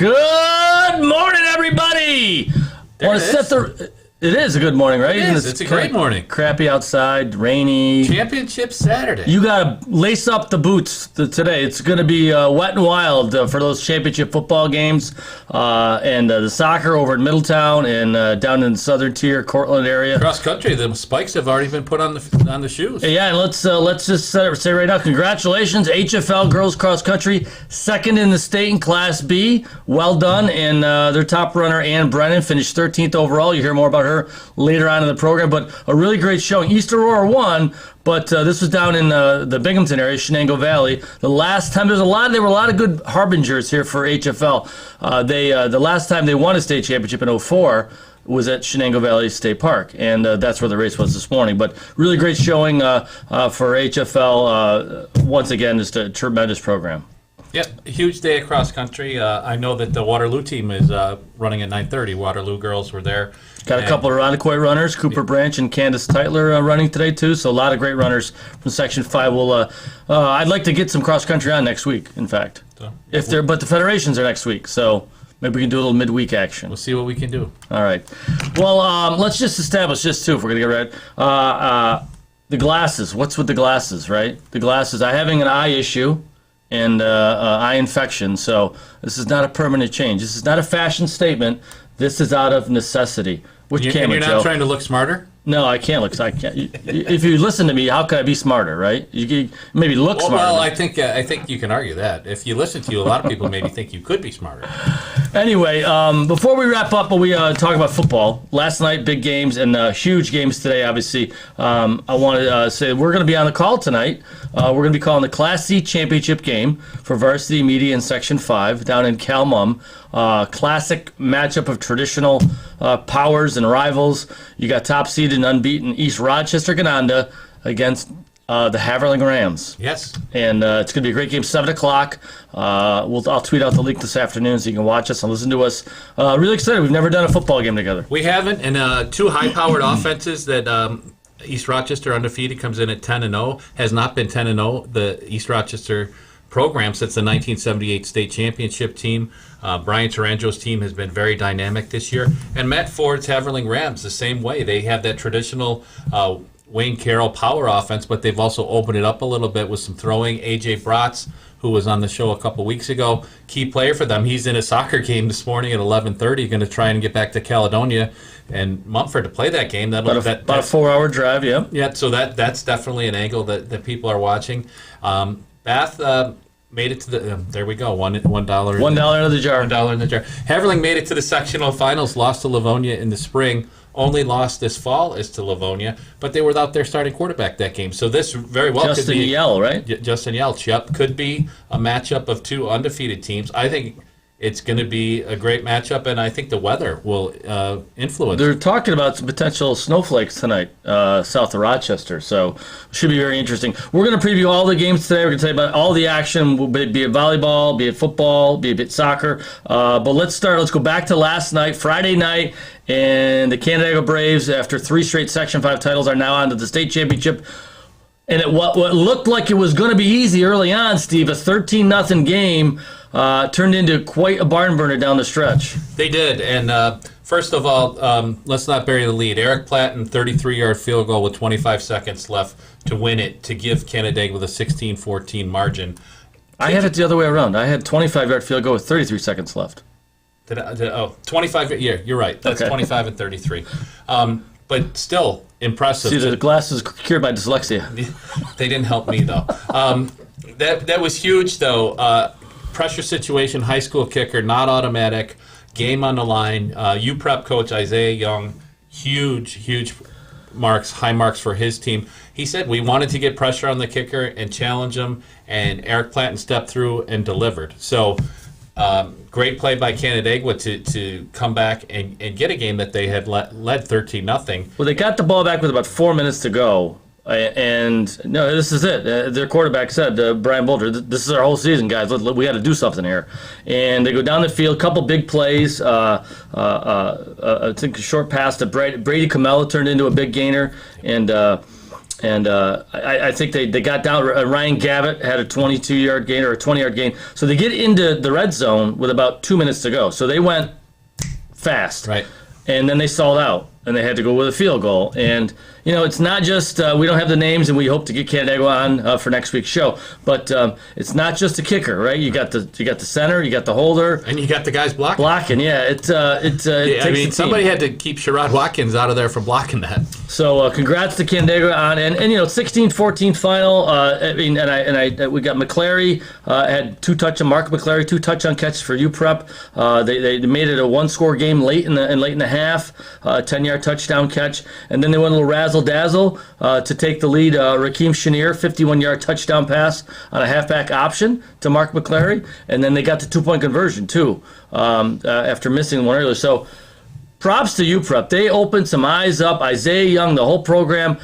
Good morning, everybody. Want to set the? It is a good morning, right? It is. It's a great morning. Crappy outside, rainy. Championship Saturday. You got to lace up the boots today. It's going to be wet and wild for those championship football games and the soccer over in Middletown and down in the southern tier, Cortland area. Cross country, the spikes have already been put on the shoes. Yeah, and let's just say right now, congratulations, HFL girls cross country, second in the state in Class B. Well done, and their top runner, Ann Brennan, finished 13th overall. You hear more about her later on in the program, but a really great showing. East Aurora won, but this was down in the Binghamton area, Shenango Valley. The last time there were a lot of good harbingers here for HFL. The last time they won a state championship in 2004 was at Shenango Valley State Park, and that's where the race was this morning. But really great showing for HFL. Once again, just a tremendous program. Yep, huge day across country. I know that the Waterloo team is running at 9:30. Waterloo girls were there. Got a couple of Irondequoit runners, Cooper Branch and Candace Teitler running today too. So a lot of great runners from Section 5. I'd like to get some cross country on next week. In fact, but the federations are next week, so maybe we can do a little midweek action. We'll see what we can do. All right. Well, let's just establish this too. If we're gonna get right, the glasses. What's with the glasses, right? The glasses. I'm having an eye issue and eye infection. So this is not a permanent change. This is not a fashion statement. This is out of necessity. And you're not trying to look smarter? No, I can't look. I can't. If you listen to me, how could I be smarter, right? You can maybe look smarter. Well, I think you can argue that. If you listen to you, a lot of people maybe think you could be smarter. Anyway, before we wrap up, we talk about football. Last night, big games and huge games today, obviously. I want to say we're going to be on the call tonight. We're going to be calling the Class C championship game for varsity media in Section 5 down in Calmum. Classic matchup of traditional powers and rivals. You got top-seeded and unbeaten East Rochester Gananda against the Haverling Rams. Yes. And it's going to be a great game, 7 o'clock. I'll tweet out the link this afternoon so you can watch us and listen to us. Really excited. We've never done a football game together. We haven't, and two high-powered offenses that East Rochester undefeated comes in at 10-0, has not been 10-0, the East Rochester program since the 1978 state championship team. Brian Taranjo's team has been very dynamic this year. And Matt Ford's Haverling Rams, the same way. They have that traditional Wayne Carroll power offense, but they've also opened it up a little bit with some throwing. A.J. Bratz, who was on the show a couple weeks ago, key player for them. He's in a soccer game this morning at 11:30, going to try and get back to Caledonia and Mumford to play that game. About a 4-hour drive, yeah. Yeah, so that's definitely an angle that people are watching. Bath made it to the there we go, $1 $1 in the jar. $1 in the jar. Haverling made it to the sectional finals, lost to Livonia in the spring. Only lost this fall is to Livonia, but they were without their starting quarterback that game. So this very well Justin could be Yell, right? Justin Yelch, yep, could be a matchup of two undefeated teams. I think it's going to be a great matchup, and I think the weather will influence. They're talking about some potential snowflakes tonight south of Rochester, so it should be very interesting. We're going to preview all the games today. We're going to tell you about all the action, be it volleyball, be it football, be it soccer. But let's go back to last night, Friday night, and the Canandaigua Braves, after 3 straight Section 5 titles, are now on to the state championship. And what looked like it was going to be easy early on, Steve, a 13-0 game, turned into quite a barn burner down the stretch. They did, and first of all, let's not bury the lead. Eric Platten, 33-yard field goal with 25 seconds left to win it, to give Canandaigua with a 16-14 margin. I had it the other way around. I had 25-yard field goal with 33 seconds left. 25, yeah, you're right. That's okay. 25 and 33. But still impressive. See, the glasses cured my dyslexia. They didn't help me, though. That was huge, though. Pressure situation, high school kicker, not automatic, game on the line. UPrep coach Isaiah Young, huge marks, high marks for his team. He said we wanted to get pressure on the kicker and challenge him, and Eric Platten stepped through and delivered. So great play by Canandaigua to come back and get a game that they had led 13-0. Well, they got the ball back with about 4 minutes to go. And no, this is it. Their quarterback said, Brian Bolger, this is our whole season, guys. We got to do something here. And they go down the field, couple big plays. I think a short pass to Brady Camella turned into a big gainer. And And I think they got down. Ryan Gavitt had a 22-yard gain or a 20-yard gain. So they get into the red zone with about 2 minutes to go. So they went fast. Right. And then they stalled out, and they had to go with a field goal. And, it's not just we don't have the names, and we hope to get Canandaigua on for next week's show. But it's not just a kicker, right? You got the center, you got the holder, and you got the guys blocking. Blocking, yeah. It takes a team. Somebody had to keep Sherrod Watkins out of there for blocking that. So congrats to Canandaigua on and 16-14 final. We got McClary had Mark McClary 2 touchdown catches for UPrep. They made it a 1-score game late in the half, 10-yard touchdown catch, and then they went a little razzle dazzle to take the lead. Rakeem Chenier 51-yard touchdown pass on a halfback option to Mark McClary, and then they got the 2-point conversion too after missing one earlier. So. Props to UPrep. They opened some eyes up. Isaiah Young, the whole program,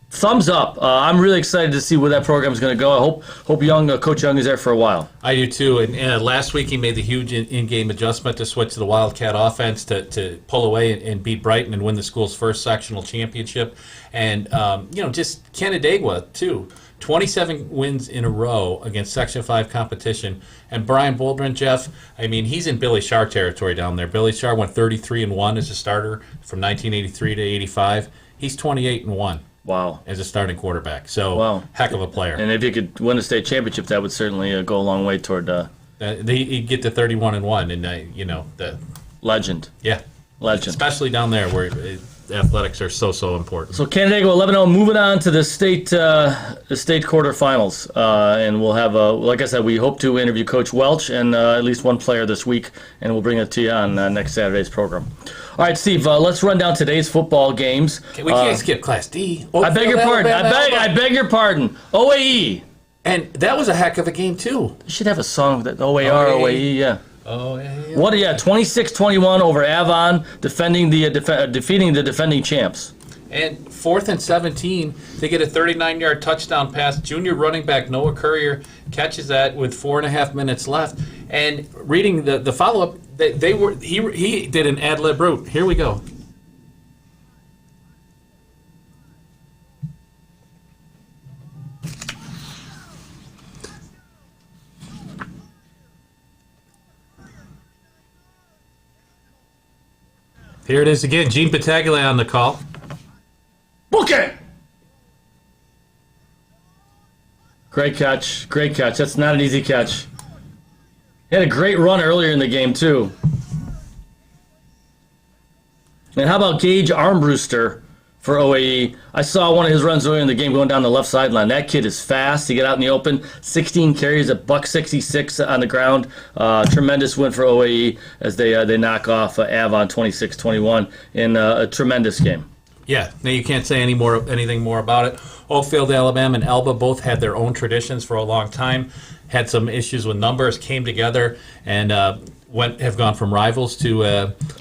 thumbs up. I'm really excited to see where that program is going to go. I hope Coach Young is there for a while. I do too. And last week he made the huge in-game adjustment to switch to the Wildcat offense to pull away and beat Brighton and win the school's first sectional championship. And just Canandaigua too. 27 wins in a row against Section 5 competition. And Brian Boldrin, Jeff, he's in Billy Sharr territory down there. Billy Sharr went 33-1 as a starter from 1983 to 85. He's 28-1. Wow. As a starting quarterback. So, Heck of a player. And if you could win a state championship, that would certainly go a long way toward... he'd get to 31-1 and, the... Legend. Yeah. Legend. Especially down there where... athletics are so important. So Canandaigua 11-0, moving on to the state quarterfinals, and we'll have like I said, we hope to interview Coach Welch and at least one player this week, and we'll bring it to you on next Saturday's program. All right, Steve, let's run down today's football games. We can't skip Class D. I beg your pardon. I beg your pardon. OAE. And that was a heck of a game too. You should have a song with that. OAR, OAE, yeah. Oh, yeah. 26-21 over Avon, defending the defending champs. And 4th and 17, they get a 39-yard touchdown pass. Junior running back Noah Courier catches that with 4.5 minutes left. And reading the follow-up, he did an ad lib route. Here we go. Here it is again. Gene Pataglia on the call. Book it! Great catch. That's not an easy catch. He had a great run earlier in the game, too. And how about Gage Armbruster for OAE? I saw one of his runs earlier in the game going down the left sideline. That kid is fast. He got out in the open. 16 carries, a $166 on the ground. Tremendous win for OAE as they knock off Avon 26-21 in a tremendous game. Yeah, now you can't say anything more about it. Oakfield, Alabama, and Elba both had their own traditions for a long time. Had some issues with numbers, came together, and have gone from rivals to.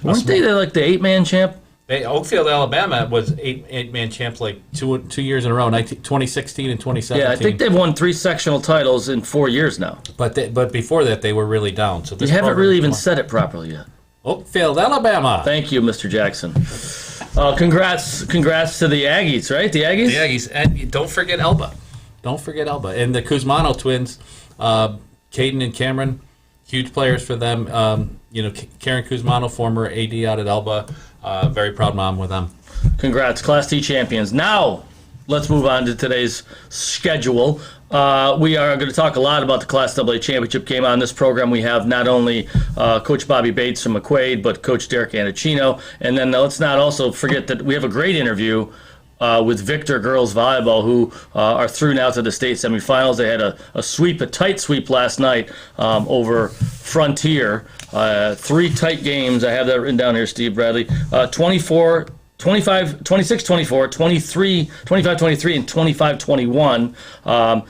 Weren't they like the 8-man champ? Oakfield, Alabama was eight-man champs like two years in a row, 2016 and 2017. Yeah, I think they've won 3 sectional titles in 4 years now. But before that, they were really down. So you haven't really even said it properly yet. Oakfield, Alabama. Thank you, Mr. Jackson. Congrats to the Aggies, right? The Aggies? The Aggies. And don't forget Elba. And the Kuzmano twins, Caden and Cameron, huge players for them. Karen Kuzmano, former AD out at Elba. Very proud mom with them. Congrats, Class D champions. Now, let's move on to today's schedule. We are going to talk a lot about the Class AA championship game. On this program, we have not only Coach Bobby Bates from McQuaid, but Coach Derek Annechino. And then let's not also forget that we have a great interview with Victor Girls Volleyball, who are through now to the state semifinals. They had a tight sweep last night over Frontier. 3 tight games. I have that written down here, Steve Bradley. 26-24, 25-23, and 25-21.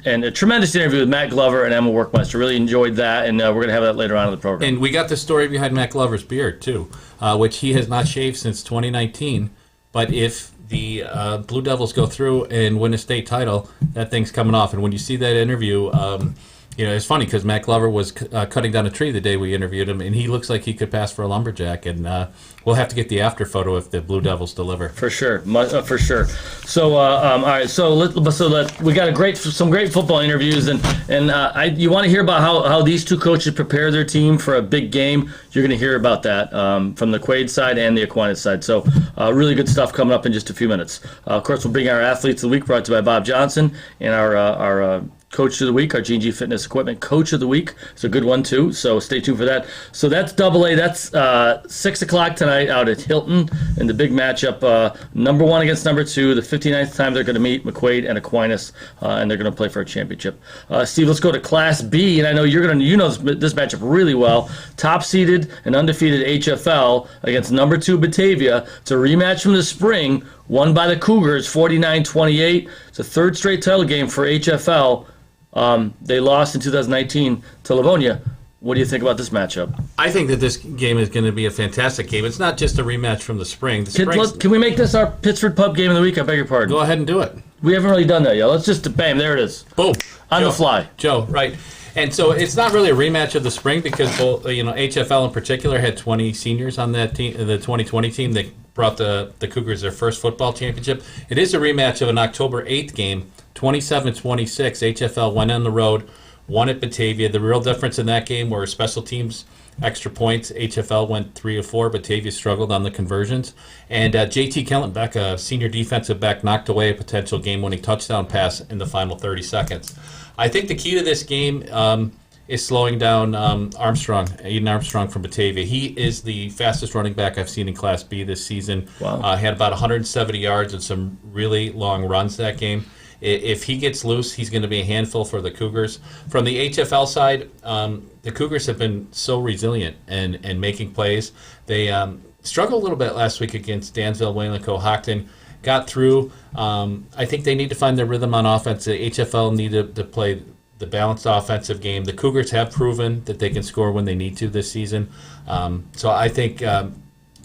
And a tremendous interview with Matt Glover and Emma Werkmeister. Really enjoyed that, and we're going to have that later on in the program. And we got the story behind Matt Glover's beard, too, which he has not shaved since 2019. But if the Blue Devils go through and win a state title, that thing's coming off. And when you see that interview, it's funny because Matt Glover was cutting down a tree the day we interviewed him, and he looks like he could pass for a lumberjack. And we'll have to get the after photo if the Blue Devils deliver. For sure, for sure. So, all right. So we got some great football interviews, and you want to hear about how these two coaches prepare their team for a big game. You're going to hear about that from the McQuaid side and the Aquinas side. So, really good stuff coming up in just a few minutes. Of course, we'll bring our athletes of the week, brought to you by Bob Johnson, and our Coach of the Week, our G&G Fitness Equipment Coach of the Week. It's a good one, too, so stay tuned for that. So that's AA. That's 6 o'clock tonight out at Hilton in the big matchup. Number 1 against number 2, the 59th time they're going to meet, McQuaid and Aquinas, and they're going to play for a championship. Steve, let's go to Class B, and I know you know this matchup really well. Top-seeded and undefeated HFL against number 2 Batavia. It's a rematch from the spring, won by the Cougars, 49-28. It's a third straight title game for HFL. They lost in 2019 to Livonia. What do you think about this matchup? I think that this game is going to be a fantastic game. It's not just a rematch from the spring. Can we make this our Pittsford Pub Game of the Week? I beg your pardon. Go ahead and do it. We haven't really done that yet. Let's just, bam, there it is. Boom. On the fly. Joe, right. And so it's not really a rematch of the spring because both, HFL in particular had 20 seniors on that team, the 2020 team that brought the Cougars their first football championship. It is a rematch of an October 8th game, 27-26. HFL went on the road, won at Batavia. The real difference in that game were special teams, extra points. HFL went 3 of 4. Batavia struggled on the conversions. And JT Kellenbeck, a senior defensive back, knocked away a potential game-winning touchdown pass in the final 30 seconds. I think the key to this game is slowing down Aiden Armstrong from Batavia. He is the fastest running back I've seen in Class B this season. Wow. Had about 170 yards and some really long runs that game. If he gets loose, he's going to be a handful for the Cougars. From the HFL side, the Cougars have been so resilient and making plays. They struggled a little bit last week against Dansville, Wayland, Cohocton. Got through. I think they need to find their rhythm on offense. The HFL need to play the balanced offensive game. The Cougars have proven that they can score when they need to this season. So I think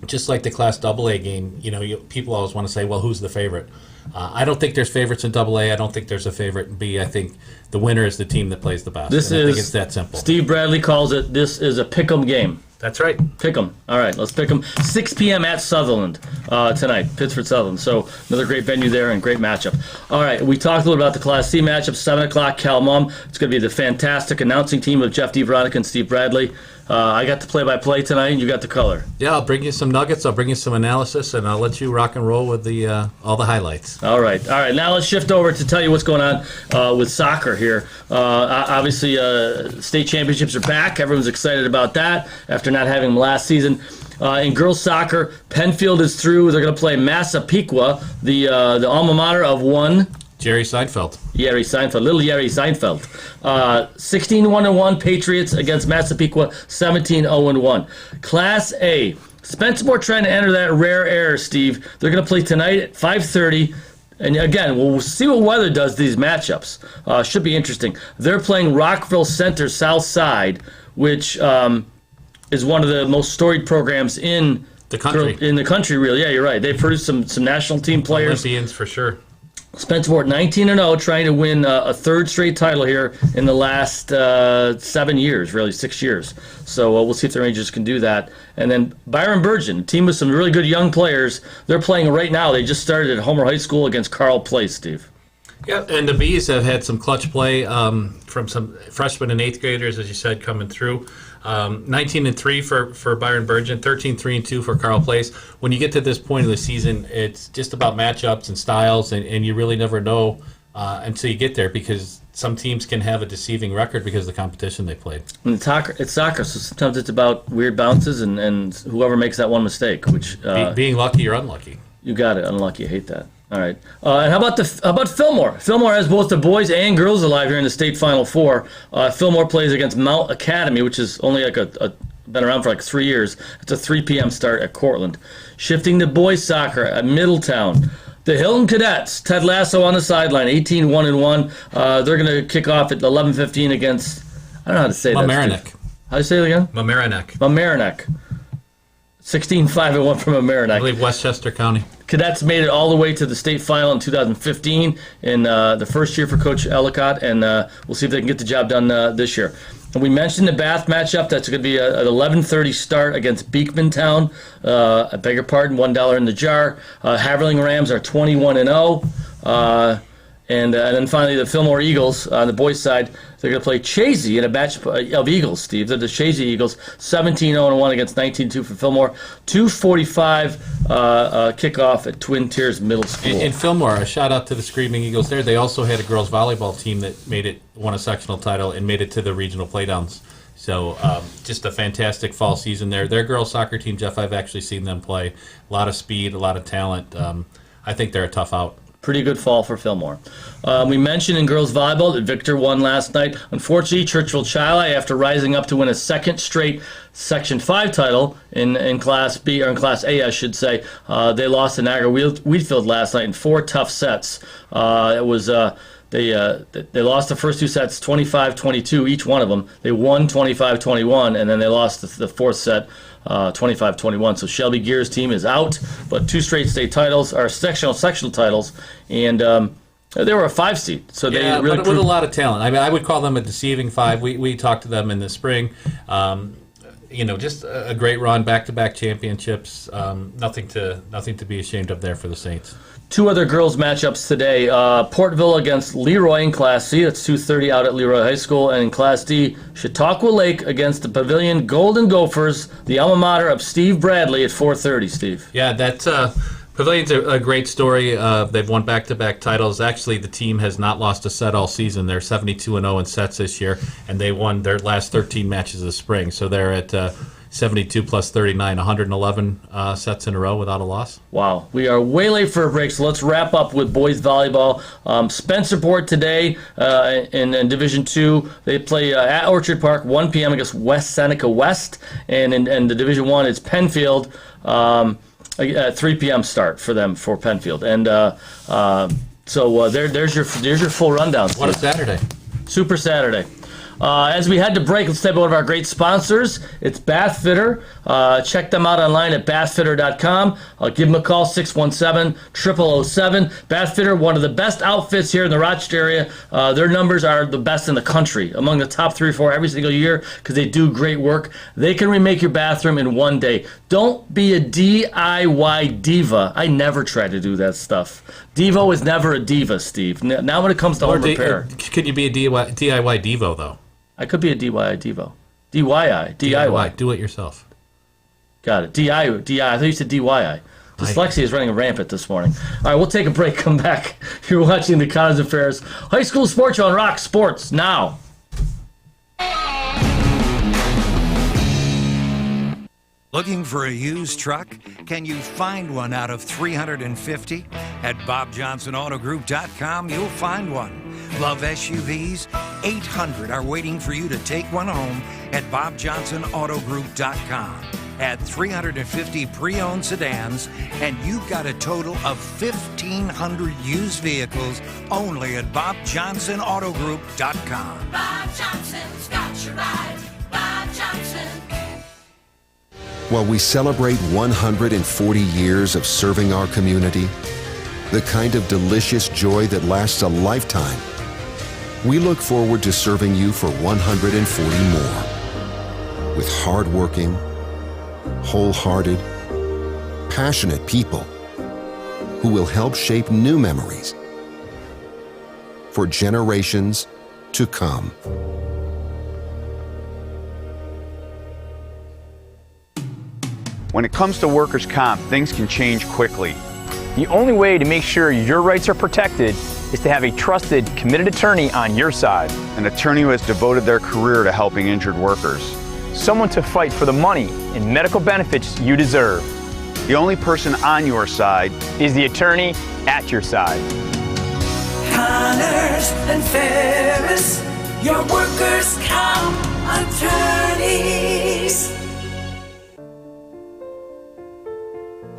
just like the Class AA game, people always want to say, well, who's the favorite? I don't think there's favorites in AA. I don't think there's a favorite in B. I think the winner is the team that plays the best. I think it's that simple. Steve Bradley calls it, this is a pick 'em game. That's right. Pick 'em. All right, let's pick 'em. 6 p.m. at Sutherland tonight, Pittsford Sutherland. So another great venue there and great matchup. All right, we talked a little about the Class C matchup, 7 o'clock, Cal-Mum. It's going to be the fantastic announcing team of Jeff DeVeronica and Steve Bradley. I got the play-by-play tonight, and you got the color. Yeah, I'll bring you some nuggets. I'll bring you some analysis, and I'll let you rock and roll with the all the highlights. All right. Now let's shift over to tell you what's going on with soccer here. Obviously, state championships are back. Everyone's excited about that after not having them last season. In girls soccer, Penfield is through. They're going to play Massapequa, the alma mater of one. Jerry Seinfeld. Little Jerry Seinfeld. 16-1-1 Patriots against Massapequa, 17-0-1. Class A. Spencermore trying to enter that rare air, Steve. They're going to play tonight at 5:30. And again, we'll see what weather does to these matchups. Should be interesting. They're playing Rockville Center South Side, which is one of the most storied programs in the country. Really. Yeah, you're right. They produced some national team players. Olympians for sure. Spencermore 19-0, trying to win a third straight title here in the last 7 years, really 6 years. So we'll see if the Rangers can do that. And then Byron Burgeon, a team with some really good young players. They're playing right now. They just started at Homer High School against Carl Place, Steve. Yeah, and the Bees have had some clutch play from some freshmen and eighth graders, as you said, coming through. 19-3 for Byron Burgeon, 13-3-2 for Carl Place. When you get to this point of the season, it's just about matchups and styles, and you really never know until you get there because some teams can have a deceiving record because of the competition they played. And it's soccer, so sometimes it's about weird bounces and whoever makes that one mistake, which being lucky or unlucky. You got it. Unlucky. I hate that. All right. And how about Fillmore? Fillmore has both the boys and girls alive here in the state Final Four. Fillmore plays against Mount Academy, which is only been around for 3 years. It's a 3 p.m. start at Cortland. Shifting to boys soccer at Middletown. The Hilton Cadets, Ted Lasso on the sideline, 18-1-1. They're going to kick off at 11:15 against, I don't know how to say that. Mamaroneck. How do you say it again? Mamaroneck. Mamaroneck. 16-5-1 from I Mamaroneck. believe Westchester County. Cadets made it all the way to the state final in 2015 in the first year for Coach Ellicott, and we'll see if they can get the job done this year. And we mentioned the Bath matchup. That's going to be an 11:30 start against Beekmantown. I beg your pardon, $1 in the jar. Haverling Rams are 21-0. And then finally, the Fillmore Eagles on the boys' side, they're going to play Chazy in a match of Eagles, Steve. They're the Chazy Eagles, 17-0-1 against 19-2 for Fillmore. 2:45 kickoff at Twin Tiers Middle School. In Fillmore, a shout out to the Screaming Eagles there. They also had a girls volleyball team that won a sectional title and made it to the regional playdowns. So just a fantastic fall season there. Their girls soccer team, Jeff, I've actually seen them play. A lot of speed, a lot of talent. I think they're a tough out. Pretty good fall for Fillmore. We mentioned in girls volleyball that Victor won last night. Unfortunately, Churchville Chili, after rising up to win a second straight Section 5 title in Class B, or in Class A, I should say, they lost to Niagara Wheatfield last night in 4 tough sets. They lost the first 2 sets 25-22, each one of them. They won 25-21, and then they lost the fourth set 25-21. So Shelby Gear's team is out, but 2 straight state titles, or sectional titles, and they were a 5 seed. So they really but with a lot of talent. I mean, I would call them a deceiving 5. We talked to them in the spring. Just a great run, back-to-back championships. Nothing to be ashamed of there for the Saints. 2 other girls matchups today. Portville against Leroy in Class C. That's 2:30 out at Leroy High School. And in Class D, Chautauqua Lake against the Pavilion Golden Gophers, the alma mater of Steve Bradley, at 4:30, Steve. Yeah, that's Pavilion's a great story. They've won back-to-back titles. Actually, the team has not lost a set all season. They're 72-0 in sets this year, and they won their last 13 matches of the spring. So they're at 72 plus 39, 111 sets in a row without a loss. Wow. We are way late for a break, so let's wrap up with boys volleyball. Spencerport today in Division 2. They play at Orchard Park, 1 p.m. against West Seneca West. And in the Division 1, it's Penfield, 3 p.m. start for them for Penfield. And so there's your full rundown. What a Saturday. Super Saturday. As we head to break, let's talk about one of our great sponsors. It's Bath Fitter. Check them out online at bathfitter.com. Give them a call, 617-0007. Bath Fitter, one of the best outfits here in the Rochester area. Their numbers are the best in the country, among the top 3 or 4 every single year, because they do great work. They can remake your bathroom in one day. Don't be a DIY diva. I never try to do that stuff. Devo is never a diva, Steve. Now when it comes to home repair. Could you be a DIY Devo, though? I could be a DIY Devo. DIY. Do it yourself. Got it. DI. I thought you said DYI. Dyslexia is running rampant this morning. All right, we'll take a break. Come back. You're watching the Connors and Ferris High School Sports Show on Rock Sports Now. Looking for a used truck? Can you find one out of 350? At BobJohnsonAutoGroup.com, you'll find one. Love SUVs? 800 are waiting for you to take one home at BobJohnsonAutoGroup.com. Add 350 pre-owned sedans, and you've got a total of 1,500 used vehicles only at BobJohnsonAutoGroup.com. Bob Johnson's got your ride. Bob Johnson. While we celebrate 140 years of serving our community, the kind of delicious joy that lasts a lifetime, we look forward to serving you for 140 more. With hardworking, wholehearted, passionate people who will help shape new memories for generations to come. When it comes to workers' comp, things can change quickly. The only way to make sure your rights are protected is to have a trusted, committed attorney on your side. An attorney who has devoted their career to helping injured workers. Someone to fight for the money and medical benefits you deserve. The only person on your side is the attorney at your side. Connors and Ferris, your workers' comp attorneys.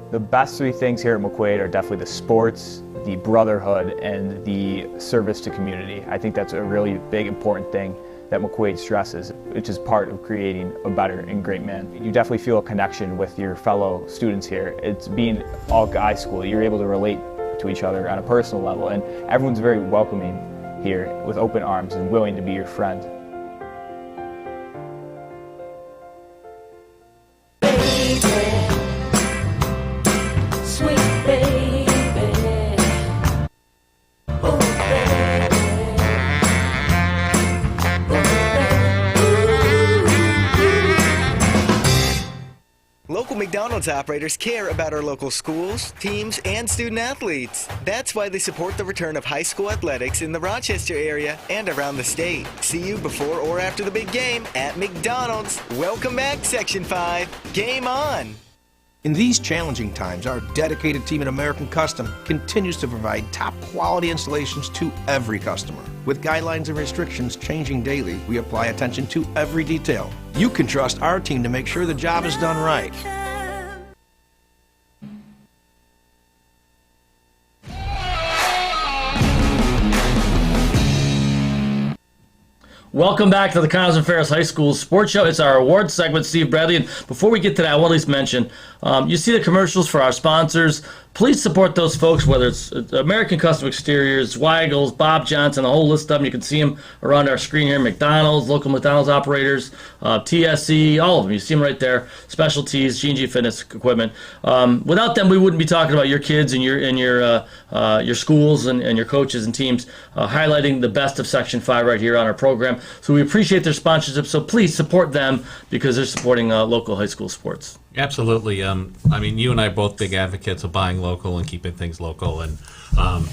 The best 3 things here at McQuaid are definitely the sports, the brotherhood, and the service to community. I think that's a really big, important thing that McQuaid stresses, which is part of creating a better and great man. You definitely feel a connection with your fellow students here. It's being all guy school. You're able to relate to each other on a personal level, and everyone's very welcoming here with open arms and willing to be your friend. Local McDonald's operators care about our local schools, teams, and student athletes. That's why they support the return of high school athletics in the Rochester area and around the state. See you before or after the big game at McDonald's. Welcome back, Section 5. Game on! In these challenging times, our dedicated team at American Custom continues to provide top quality installations to every customer. With guidelines and restrictions changing daily, we apply attention to every detail. You can trust our team to make sure the job is done right. Welcome back to the Aquinas and Ferris High School Sports Show. It's our awards segment, Steve Bradley. And before we get to that, I want to at least mention, you see the commercials for our sponsors. Please support those folks, whether it's American Custom Exteriors, Weigel's, Bob Johnson, a whole list of them. You can see them around our screen here. McDonald's, local McDonald's operators, TSC, all of them. You see them right there. Specialties, G&G Fitness Equipment. Without them, we wouldn't be talking about your kids and your schools and your coaches and teams, highlighting the best of Section 5 right here on our program. So we appreciate their sponsorship. So please support them because they're supporting local high school sports. Absolutely. I mean, you and I are both big advocates of buying local and keeping things local. And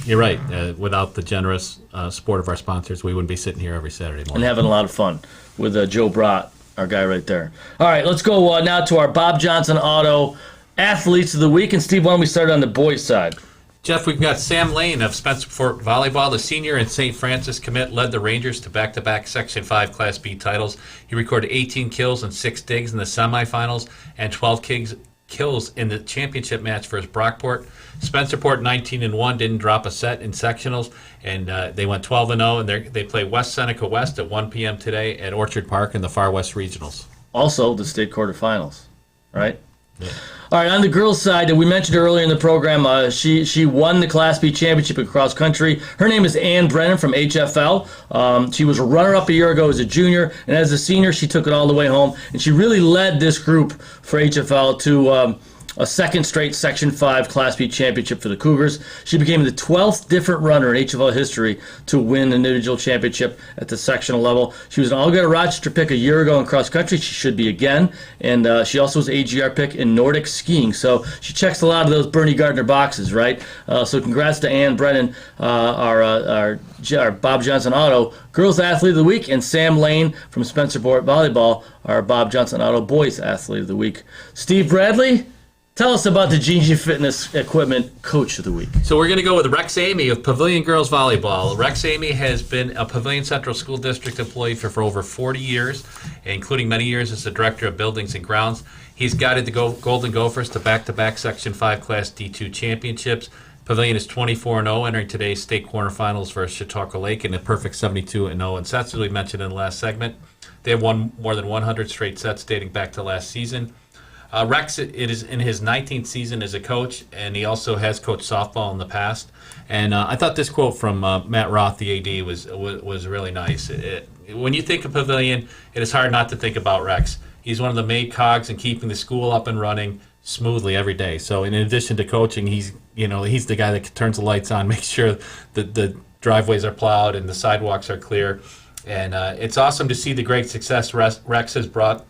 you're right. Without the generous support of our sponsors, we wouldn't be sitting here every Saturday morning. And having a lot of fun with Joe Brott, our guy right there. All right, let's go now to our Bob Johnson Auto Athletes of the Week. And Steve, why don't we start on the boys' side? Jeff, we've got Sam Lane of Spencerport Volleyball. The senior and St. Francis commit led the Rangers to back-to-back Section 5 Class B titles. He recorded 18 kills and 6 digs in the semifinals and 12 kills in the championship match versus Brockport. Spencerport 19-1 didn't drop a set in sectionals, and they went 12-0, and they play West Seneca West at 1 p.m. today at Orchard Park in the Far West Regionals. Also, the state quarterfinals, right? Yeah. All right, on the girls' side, we mentioned earlier in the program, she won the Class B championship in cross country. Her name is Ann Brennan from HFL. She was a runner-up a year ago as a junior, and as a senior, she took it all the way home. And she really led this group for HFL to a second straight Section 5 Class B championship for the Cougars. She became the 12th different runner in HFL history to win an individual championship at the sectional level. She was an All-Gata Rochester pick a year ago in cross country. She should be again. And she also was an AGR pick in Nordic skiing. So she checks a lot of those Bernie Gardner boxes, right? So congrats to Ann Brennan, our Bob Johnson Auto Girls Athlete of the Week, and Sam Lane from Spencerport Volleyball, our Bob Johnson Auto Boys Athlete of the Week. Steve Bradley, tell us about the G&G Fitness Equipment Coach of the Week. So we're going to go with Rex Amy of Pavilion Girls Volleyball. Rex Amy has been a Pavilion Central School District employee for over 40 years, including many years as the Director of Buildings and Grounds. He's guided the Golden Gophers to back-to-back Section 5 Class D2 championships. Pavilion is 24-0, entering today's state quarterfinals versus Chautauqua Lake in a perfect 72-0. And sets, as we mentioned in the last segment, they have won more than 100 straight sets dating back to last season. Rex, it is in his 19th season as a coach, and he also has coached softball in the past. And I thought this quote from Matt Roth, the AD, was really nice. When you think of Pavilion, it is hard not to think about Rex. He's one of the main cogs in keeping the school up and running smoothly every day. So in addition to coaching, he's the guy that turns the lights on, makes sure that the driveways are plowed and the sidewalks are clear. And it's awesome to see the great success Rex has brought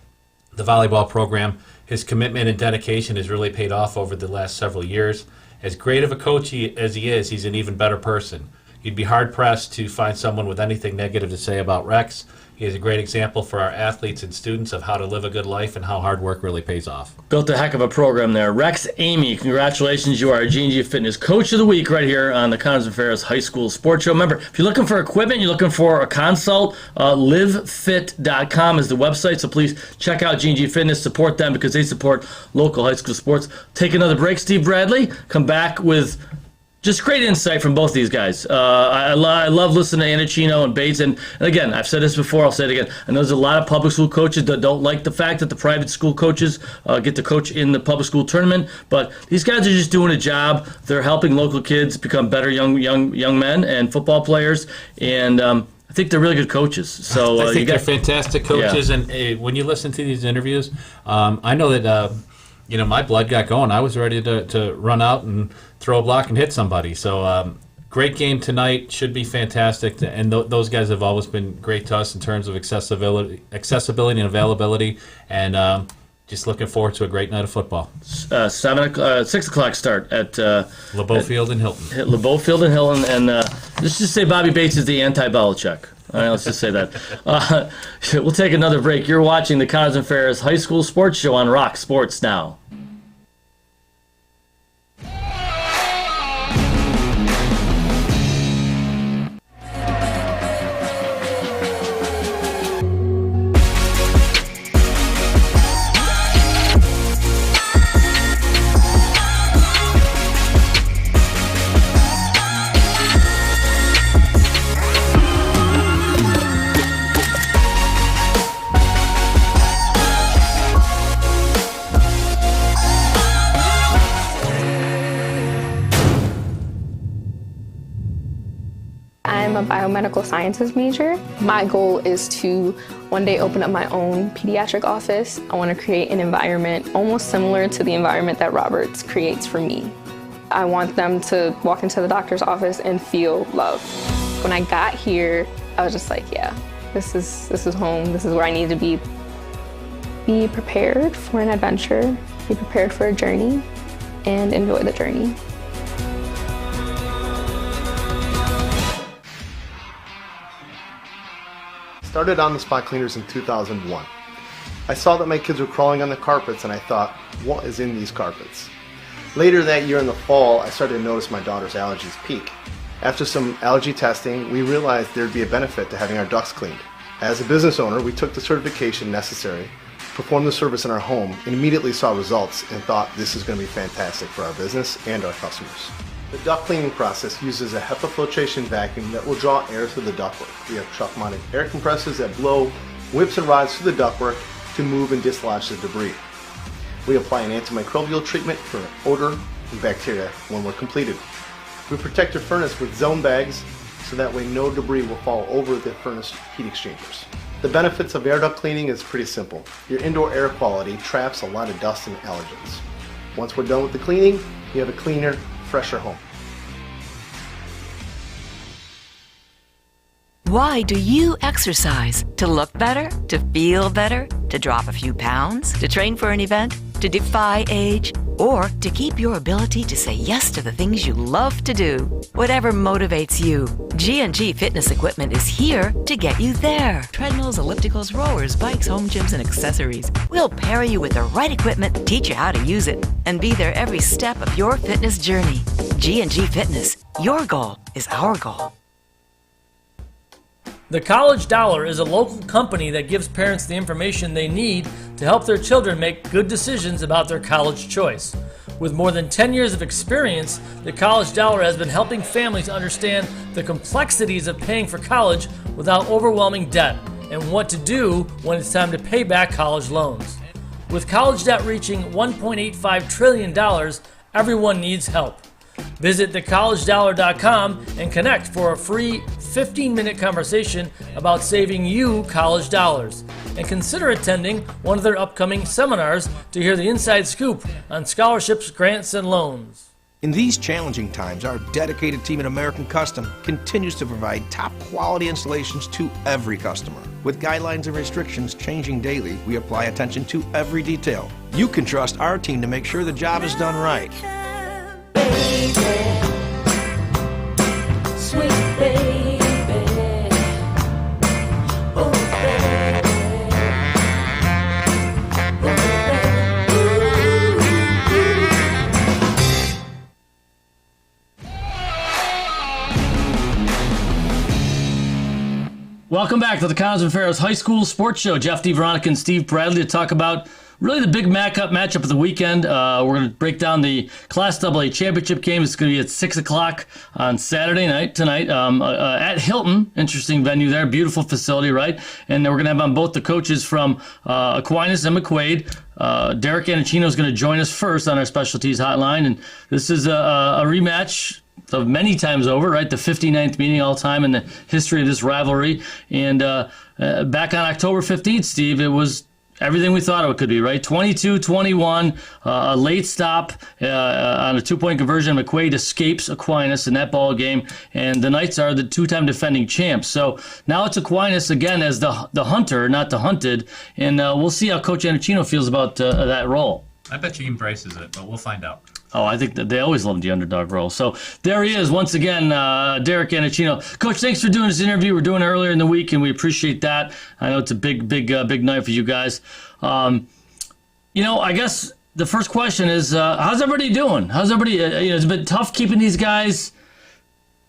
the volleyball program. His commitment and dedication has really paid off over the last several years. As great of a coach as he is, he's an even better person. You'd be hard-pressed to find someone with anything negative to say about Rex. He is a great example for our athletes and students of how to live a good life and how hard work really pays off. Built a heck of a program there. Rex Amy, congratulations. You are a G&G Fitness Coach of the Week right here on the Aquinas and Ferris High School Sports Show. Remember, if you're looking for equipment, you're looking for a consult, livefit.com is the website. So please check out G&G Fitness, support them because they support local high school sports. Take another break, Steve Bradley. Come back with Just great insight from both these guys. I love listening to Annechino and Bates. And again, I've said this before, I'll say it again. I know there's a lot of public school coaches that don't like the fact that the private school coaches get to coach in the public school tournament. But these guys are just doing a job. They're helping local kids become better young men and football players. And I think they're really good coaches. So I think they're fantastic coaches. Yeah. And when you listen to these interviews, I know that my blood got going. I was ready to run out and throw a block and hit somebody. So great game tonight. Should be fantastic. And those guys have always been great to us in terms of accessibility and availability. And just looking forward to a great night of football. 6 o'clock start at LeBeau Field in Hilton. LeBeau Field in Hilton. And let's just say Bobby Bates is the anti-Belichick. All right, let's just say that. We'll take another break. You're watching the Connors and Ferris High School Sports Show on Rock Sports Now. I'm a biomedical sciences major. My goal is to one day open up my own pediatric office. I want to create an environment almost similar to the environment that Roberts creates for me. I want them to walk into the doctor's office and feel love. When I got here, I was just like, yeah, this is home. This is where I need to be. Be prepared for an adventure, be prepared for a journey, and enjoy the journey. Started on the spot cleaners in 2001. I saw that my kids were crawling on the carpets and I thought, what is in these carpets? Later that year in the fall, I started to notice my daughter's allergies peak. After some allergy testing, we realized there'd be a benefit to having our ducts cleaned. As a business owner, we took the certification necessary, performed the service in our home, and immediately saw results and thought this is going to be fantastic for our business and our customers. The duct cleaning process uses a HEPA filtration vacuum that will draw air through the ductwork. We have truck-mounted air compressors that blow whips and rods through the ductwork to move and dislodge the debris. We apply an antimicrobial treatment for odor and bacteria when we're completed. We protect your furnace with zone bags so that way no debris will fall over the furnace heat exchangers. The benefits of air duct cleaning is pretty simple. Your indoor air quality traps a lot of dust and allergens. Once we're done with the cleaning, you have a cleaner, fresher home. Why do you exercise? To look better? To feel better? To drop a few pounds? To train for an event? To defy age? Or to keep your ability to say yes to the things you love to do? Whatever motivates you, G&G Fitness Equipment is here to get you there. Treadmills, ellipticals, rowers, bikes, home gyms, and accessories. We'll pair you with the right equipment, teach you how to use it, and be there every step of your fitness journey. G&G Fitness. Your goal is our goal. The College Dollar is a local company that gives parents the information they need to help their children make good decisions about their college choice. With more than 10 years of experience, the College Dollar has been helping families understand the complexities of paying for college without overwhelming debt and what to do when it's time to pay back college loans. With college debt reaching $1.85 trillion, everyone needs help. Visit thecollegedollar.com and connect for a free 15-minute conversation about saving you college dollars. And consider attending one of their upcoming seminars to hear the inside scoop on scholarships, grants, and loans. In these challenging times, our dedicated team at American Custom continues to provide top quality installations to every customer. With guidelines and restrictions changing daily, we apply attention to every detail. You can trust our team to make sure the job is done right. Sweet baby, oh baby, Welcome back to the Connors and Ferris High School Sports Show. Jeff D. Veronica and Steve Bradley to talk about really the big matchup of the weekend. We're going to break down the Class AA championship game. It's going to be at 6 o'clock on Saturday night tonight at Hilton. Interesting venue there. Beautiful facility, right? And then we're going to have on both the coaches from Aquinas and McQuaid. Derek Annechino is going to join us first on our specialties hotline. And this is a rematch of many times over, right? The 59th meeting all time in the history of this rivalry. And back on October 15th, Steve, it was everything we thought it could be, right? 22-21, a late stop on a two-point conversion. McQuaid escapes Aquinas in that ball game, and the Knights are the two-time defending champs. So now it's Aquinas again as the hunter, not the hunted, and we'll see how Coach Annechino feels about that role. I bet you he embraces it, but we'll find out. Oh, I think that they always love the underdog role. So there he is once again, Derek Annechino. Coach, thanks for doing this interview. We're doing it earlier in the week, and we appreciate that. I know it's a big night for you guys. I guess the first question is, how's everybody doing? How's everybody? It's been tough keeping these guys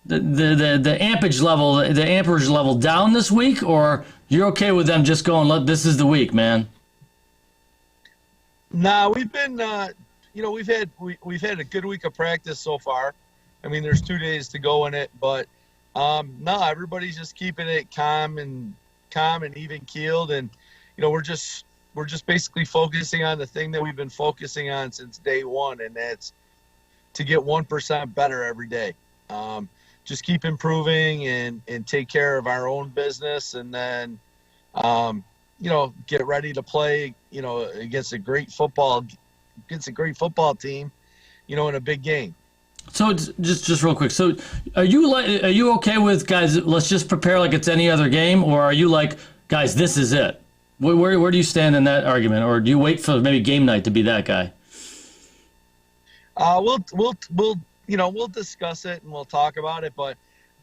the amperage level down this week, or you're okay with them just going, "Look, this is the week, man." Nah, we've been. We've had a good week of practice so far. I mean, there's 2 days to go in it, but everybody's just keeping it calm and even keeled, and we're just basically focusing on the thing that we've been focusing on since day one, and that's to get 1% better every day. Just keep improving and take care of our own business, and then get ready to play against a great football team, in a big game. So just real quick. So are you okay with, guys, let's just prepare like it's any other game, or are you like, guys, this is it? Where do you stand in that argument, or do you wait for maybe game night to be that guy? We'll discuss it and we'll talk about it, but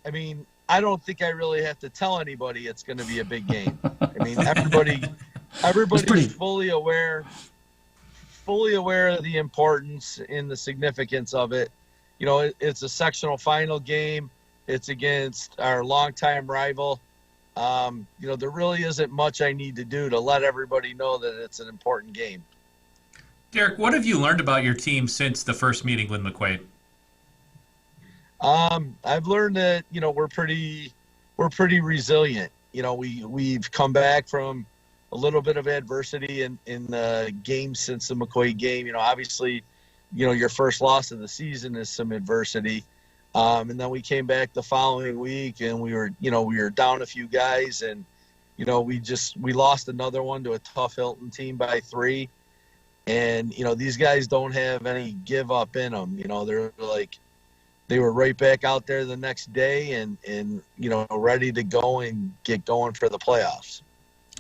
I mean, I don't think I really have to tell anybody it's going to be a big game. I mean, everybody's fully aware of the importance and the significance of it. It's a sectional final game. It's against our longtime rival. There really isn't much I need to do to let everybody know that it's an important game. Derek, what have you learned about your team since the first meeting with McQuaid? I've learned that, we're pretty resilient. We've come back from a little bit of adversity in the game since the McQuaid game. Obviously, your first loss of the season is some adversity. And then we came back the following week and we were down a few guys, and, we lost another one to a tough Hilton team by 3. And, these guys don't have any give up in them. They were right back out there the next day and ready to go and get going for the playoffs.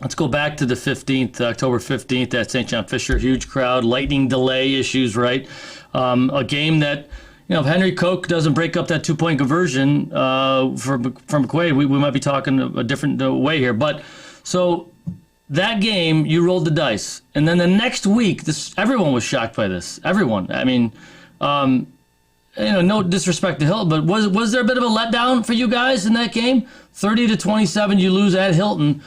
Let's go back to the 15th, October 15th at St. John Fisher. Huge crowd, lightning delay issues, right? A game that, if Henry Koch doesn't break up that 2-point conversion from McQuaid, we might be talking a different way here. But so that game, you rolled the dice. And then the next week, everyone was shocked by this. Everyone. I mean, no disrespect to Hilton, but was there a bit of a letdown for you guys in that game? 30-27, you lose at Hilton.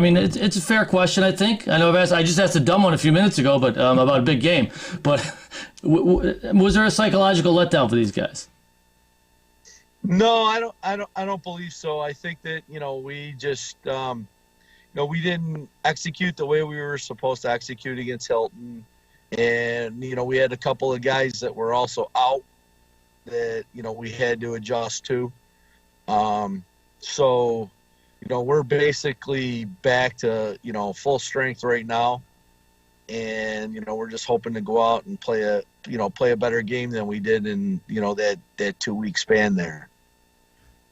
It's a fair question, I think. I know I just asked a dumb one a few minutes ago, but about a big game. But was there a psychological letdown for these guys? No, I don't believe so. I think that we just we didn't execute the way we were supposed to execute against Hilton. And, we had a couple of guys that were also out that, we had to adjust to. So, we're basically back to, full strength right now. And, we're just hoping to go out and play a better game than we did in, that 2-week span there.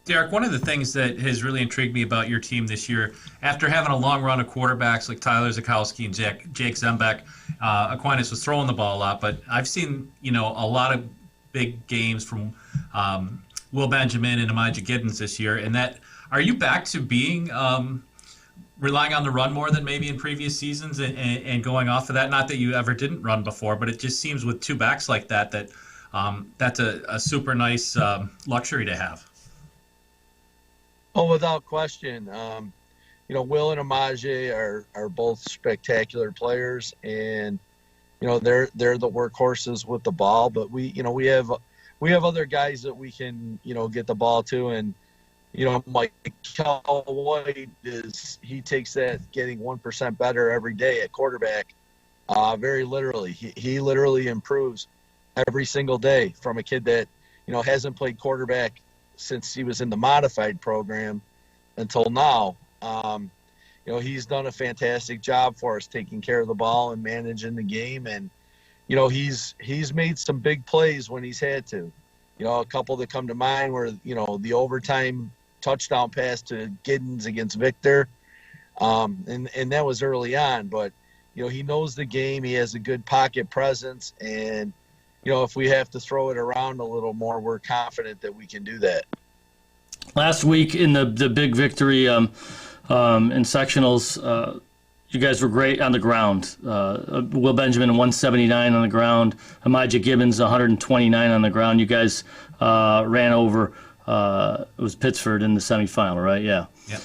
Derek, one of the things that has really intrigued me about your team this year, after having a long run of quarterbacks like Tyler Zukowski and Jake Zembeck, Aquinas was throwing the ball a lot, but I've seen, a lot of big games from Will Benjamin and Elijah Giddens this year. And are you back to being relying on the run more than maybe in previous seasons and going off of that? Not that you ever didn't run before, but it just seems with 2 backs like that that's a super nice luxury to have. Oh, without question. Will and Amaje are both spectacular players, and they're the workhorses with the ball. But we have other guys that we can get the ball to, and Mike White he takes that getting 1% better every day at quarterback very literally. He literally improves every single day from a kid that hasn't played quarterback since he was in the modified program until now. He's done a fantastic job for us taking care of the ball and managing the game, and he's made some big plays when he's had to. A couple that come to mind were the overtime touchdown pass to Giddens against Victor, and that was early on. But he knows the game. He has a good pocket presence, and if we have to throw it around a little more, we're confident that we can do that. Last week in the big victory in sectionals, you guys were great on the ground. Will Benjamin 179 on the ground, Elijah Gibbons 129 on the ground. You guys ran over it was Pittsford in the semifinal, right? Yeah. Yep.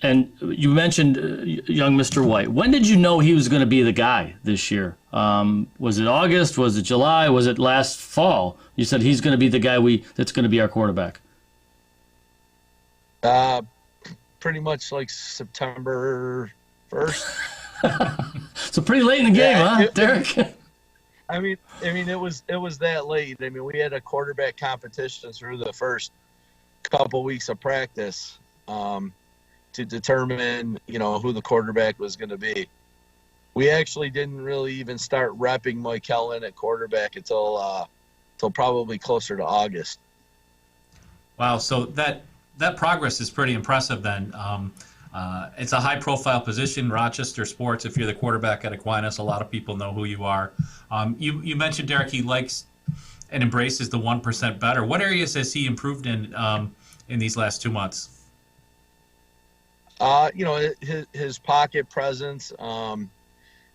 And you mentioned young Mr. White. When did you know he was going to be the guy this year? Was it August? Was it July? Was it last fall? You said he's going to be the guy that's going to be our quarterback. Pretty much like September 1st. So pretty late in the game, huh, Derek? I mean, it was that late. I mean, we had a quarterback competition through the first couple weeks of practice to determine, who the quarterback was going to be. We actually didn't really even start repping Mike Helen at quarterback until probably closer to August. Wow, so that progress is pretty impressive then. It's a high-profile position, Rochester sports. If you're the quarterback at Aquinas, a lot of people know who you are. You mentioned, Derek, he likes and embraces the 1% better. What areas has he improved in these last 2 months? His pocket presence,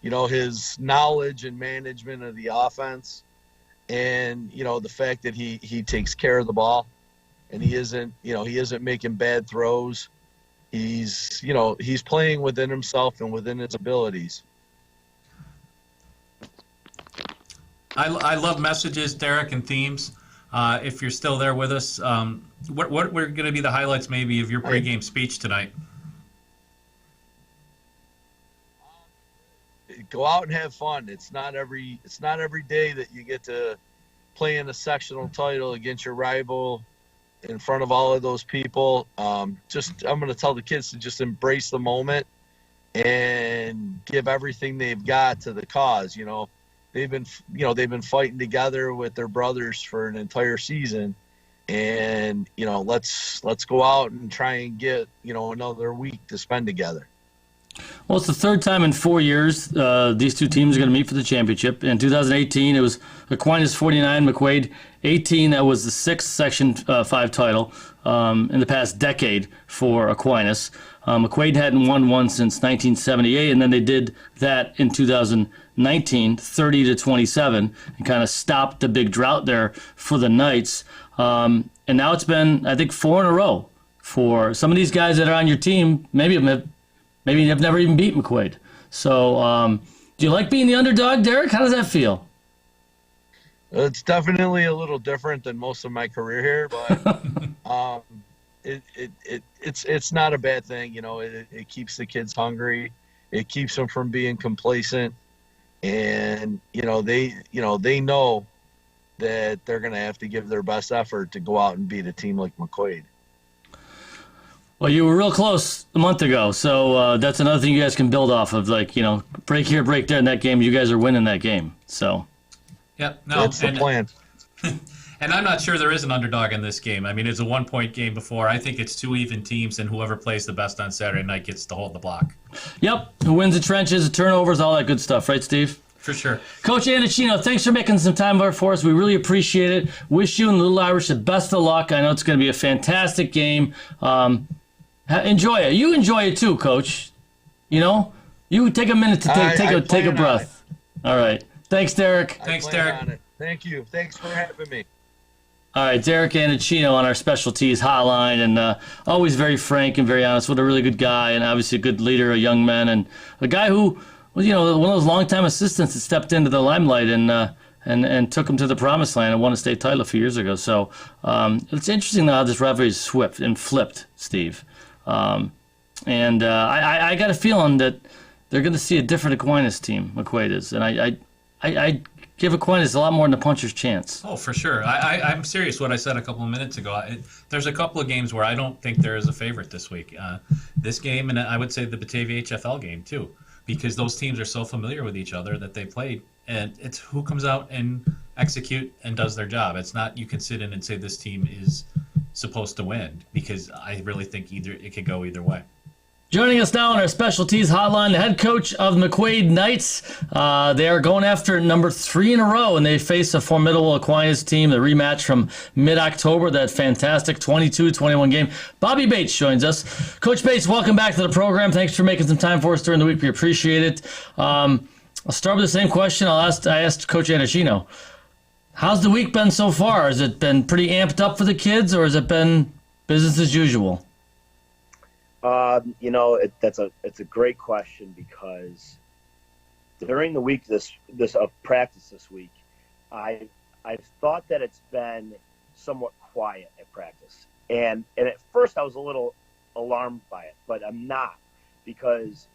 his knowledge and management of the offense, and, the fact that he takes care of the ball, and he isn't making bad throws. He's playing within himself and within his abilities. I love messages, Derek, and themes. If you're still there with us, what were going to be the highlights maybe of your pregame speech tonight? Go out and have fun. It's not every day that you get to play in a sectional title against your rival in front of all of those people. I'm going to tell the kids to just embrace the moment and give everything they've got to the cause. They've been fighting together with their brothers for an entire season, and let's go out and try and get another week to spend together. Well, it's the third time in 4 years these two teams are going to meet for the championship. In 2018, it was Aquinas 49, McQuaid 18. That was the sixth Section 5 title in the past decade for Aquinas. McQuaid hadn't won one since 1978, and then they did that in 2019, 30-27, and kind of stopped the big drought there for the Knights. And now it's been, I think, 4 in a row for some of these guys that are on your team. Maybe you've never even beat McQuaid. So do you like being the underdog, Derek? How does that feel? It's definitely a little different than most of my career here, but it's not a bad thing. It keeps the kids hungry. It keeps them from being complacent. And, they know that they're going to have to give their best effort to go out and beat a team like McQuaid. Well, you were real close a month ago, so that's another thing you guys can build off of. Break here, break there in that game. You guys are winning that game. So, yep, that's the plan. And I'm not sure there is an underdog in this game. I mean, it's a 1-point game before. I think it's 2 even teams, and whoever plays the best on Saturday night gets to hold the block. Yep, who wins the trenches, the turnovers, all that good stuff, right, Steve? For sure. Coach Annechino, thanks for making some time for us. We really appreciate it. Wish you and Little Irish the best of luck. I know it's going to be a fantastic game. Enjoy it. You enjoy it too, Coach. You take a minute to take a breath. All right. Thanks, Derek. Thanks, Derek. Thank you. Thanks for having me. All right, Derek Annechino on our specialties hotline, and always very frank and very honest. What a really good guy, and obviously a good leader of young men, and a guy who was, one of those longtime assistants that stepped into the limelight and took him to the promised land and won a state title a few years ago. So it's interesting how this rivalry is flipped, Steve. I got a feeling that they're going to see a different Aquinas team, McQuaid is, and I give Aquinas a lot more than a puncher's chance. Oh, for sure. I'm serious what I said a couple of minutes ago. There's a couple of games where I don't think there is a favorite this week. This game, and I would say the Batavia HFL game, too, because those teams are so familiar with each other that they played. And it's who comes out and execute and does their job. It's not you can sit in and say this team is supposed to win, because I really think it could go either way. Joining us now on our specialties hotline, the head coach of McQuaid Knights. They are going after number 3 in a row, and they face a formidable Aquinas team. The rematch from mid-October, that fantastic 22-21 game. Bobby Bates joins us. Coach Bates, welcome back to the program. Thanks for making some time for us during the week. We appreciate it. I'll start with the same question I asked Coach Annechino. How's the week been so far? Has it been pretty amped up for the kids, or has it been business as usual? It's a great question, because during the week of practice this week, I've thought that it's been somewhat quiet at practice, and at first I was a little alarmed by it, but I'm not, because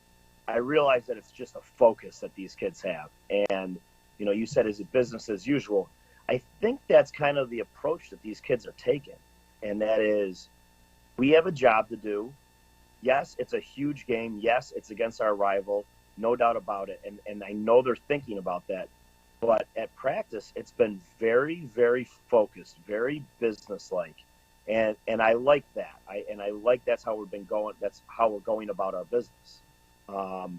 I realize that it's just a focus that these kids have. And you said, is it business as usual? I think that's kind of the approach that these kids are taking, and that is, we have a job to do. Yes, it's a huge game. Yes, it's against our rival, no doubt about it. And I know they're thinking about that. But at practice, it's been very, very focused, very businesslike. And I like that. I like that's how we've been going. That's how we're going about our business. Of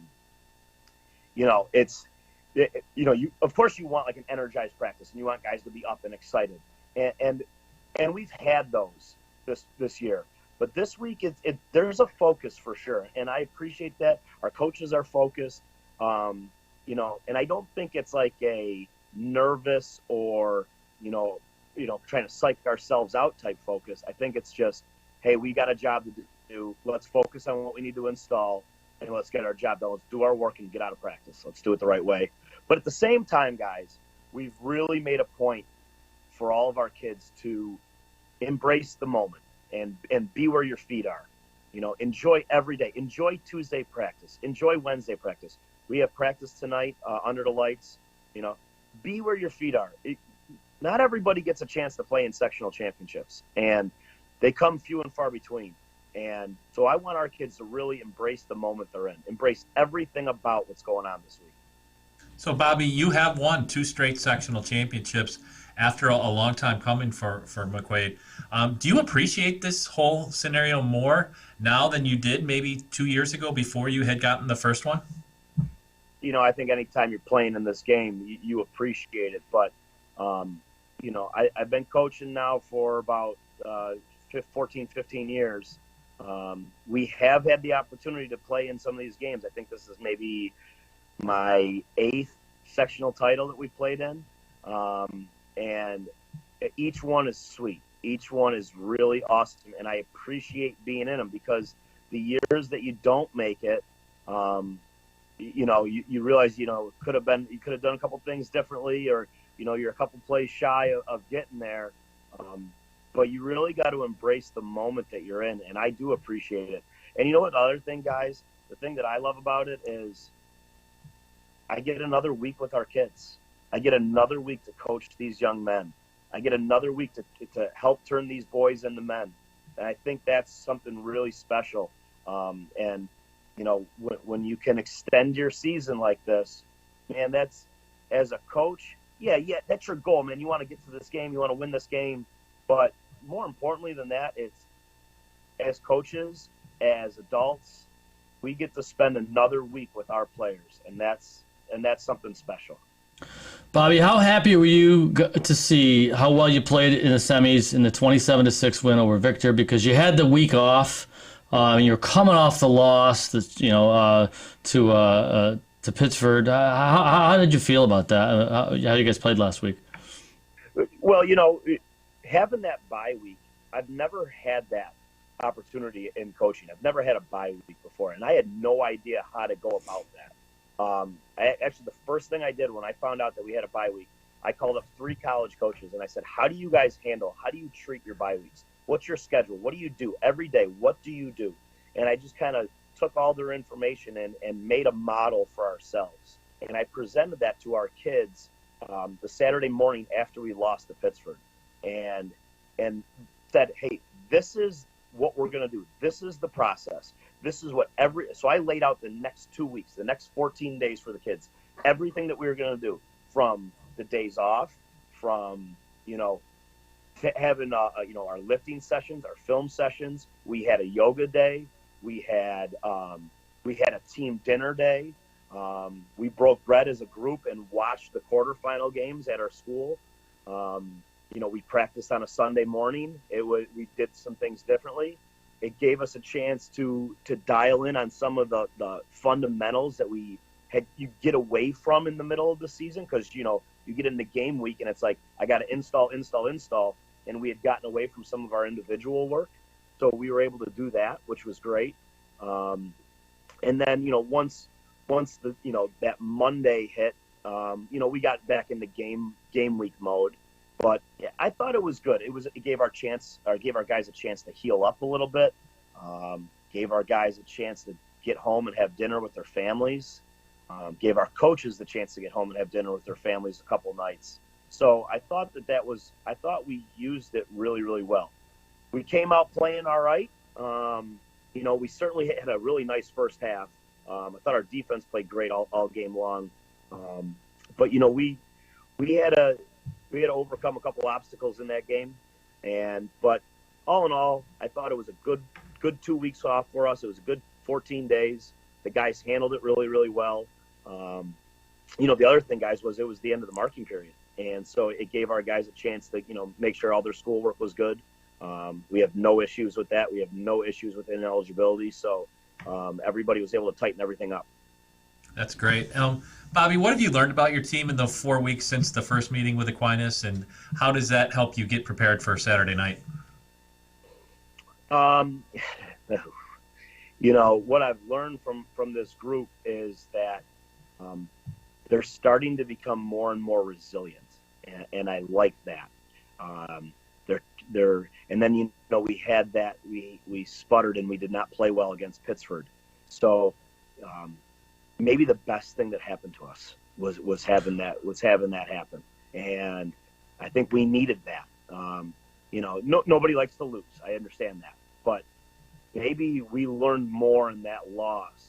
course you want like an energized practice, and you want guys to be up and excited. And we've had those this year. But this week, there's a focus for sure, and I appreciate that. Our coaches are focused, and I don't think it's like a nervous or, trying to psych ourselves out type focus. I think it's just, hey, we got a job to do. Let's focus on what we need to install, and let's get our job done. Let's do our work and get out of practice. Let's do it the right way. But at the same time, guys, we've really made a point for all of our kids to embrace the moment. And be where your feet are. Enjoy every day. Enjoy Tuesday practice. Enjoy Wednesday practice. We have practice tonight under the lights. Be where your feet are. Not everybody gets a chance to play in sectional championships, and they come few and far between. And so I want our kids to really embrace the moment they're in. Embrace everything about what's going on this week. So, Bobby, you have won 2 straight sectional championships after a long time coming for McQuaid. Do you appreciate this whole scenario more now than you did maybe 2 years ago before you had gotten the first one? I think anytime you're playing in this game, you appreciate it. But, I've been coaching now for about 14, 15 years. We have had the opportunity to play in some of these games. I think this is maybe my 8th sectional title that we played in. And each one is sweet. Each one is really awesome, and I appreciate being in them, because the years that you don't make it, you realize, you could have done a couple things differently, or, you're a couple plays shy of getting there. But you really got to embrace the moment that you're in, and I do appreciate it. And you know what, the other thing, guys, the thing that I love about it is I get another week with our kids. I get another week to coach these young men. I get another week to help turn these boys into men. And I think that's something really special. When you can extend your season like this, man, that's, as a coach, yeah, that's your goal, man. You want to get to this game. You want to win this game. But more importantly than that, it's, as coaches, as adults, we get to spend another week with our players. And that's something special. Bobby, how happy were you to see how well you played in the semis in the 27-6 win over Victor? Because you had the week off, and you're coming off the loss, to Pittsford. How did you feel about that? How you guys played last week? Well, having that bye week, I've never had that opportunity in coaching. I've never had a bye week before, and I had no idea how to go about that. Actually, the first thing I did when I found out that we had a bye week, I called up 3 college coaches, and I said, how do you guys handle, how do you treat your bye weeks? What's your schedule? What do you do every day? What do you do? And I just kind of took all their information and made a model for ourselves. And I presented that to our kids the Saturday morning after we lost to Pittsburgh, and said, hey, this is what we're going to do. This is the process. This is what so I laid out the next 2 weeks, the next 14 days for the kids, everything that we were going to do, from the days off, from, having, our lifting sessions, our film sessions. We had a yoga day. We had a team dinner day. We broke bread as a group and watched the quarterfinal games at our school. We practiced on a Sunday morning. We did some things differently. It gave us a chance to dial in on some of the fundamentals that you get away from in the middle of the season, because you get into game week and it's like, I got to install, and we had gotten away from some of our individual work, so we were able to do that, which was great. And then once the that Monday hit, we got back into game week mode. But yeah, I thought it was good. It gave our guys a chance to heal up a little bit. Gave our guys a chance to get home and have dinner with their families. Gave our coaches the chance to get home and have dinner with their families a couple nights. So I thought I thought we used it really, really well. We came out playing all right. We certainly had a really nice first half. I thought our defense played great all game long. But we had to overcome a couple obstacles in that game, but all in all, I thought it was a good 2 weeks off for us. It was a good 14 days. The guys handled it really, really well. The other thing, guys, was it was the end of the marking period, and so it gave our guys a chance to make sure all their schoolwork was good. We have no issues with that. We have no issues with ineligibility, so everybody was able to tighten everything up. That's great. Bobby, what have you learned about your team in the 4 weeks since the first meeting with Aquinas, and how does that help you get prepared for Saturday night? What I've learned from this group is that they're starting to become more and more resilient, and I like that. And then we had that we sputtered and we did not play well against Pittsburgh, so. Maybe the best thing that happened to us was having that happen, and I think we needed that. Nobody likes to lose. I understand that, but maybe we learned more in that loss,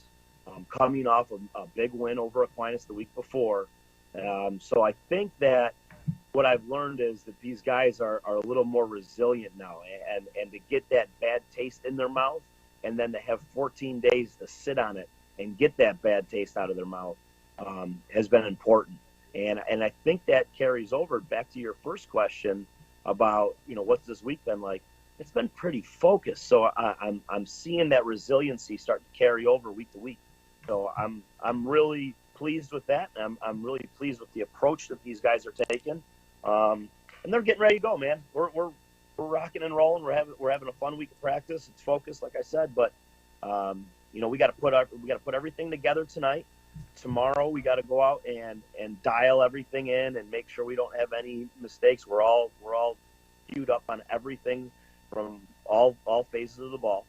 coming off a big win over Aquinas the week before. So I think that what I've learned is that these guys are a little more resilient now, and to get that bad taste in their mouth, and then to have 14 days to sit on it and get that bad taste out of their mouth has been important. And I think that carries over back to your first question about, what's this week been like? It's been pretty focused. So I'm seeing that resiliency start to carry over week to week. So I'm really pleased with that. I'm really pleased with the approach that these guys are taking. And they're getting ready to go, man. We're rocking and rolling. We're having a fun week of practice. It's focused, like I said, but we got to put everything together tonight. Tomorrow we got to go out and dial everything in and make sure we don't have any mistakes. We're all queued up on everything from all phases of the ball.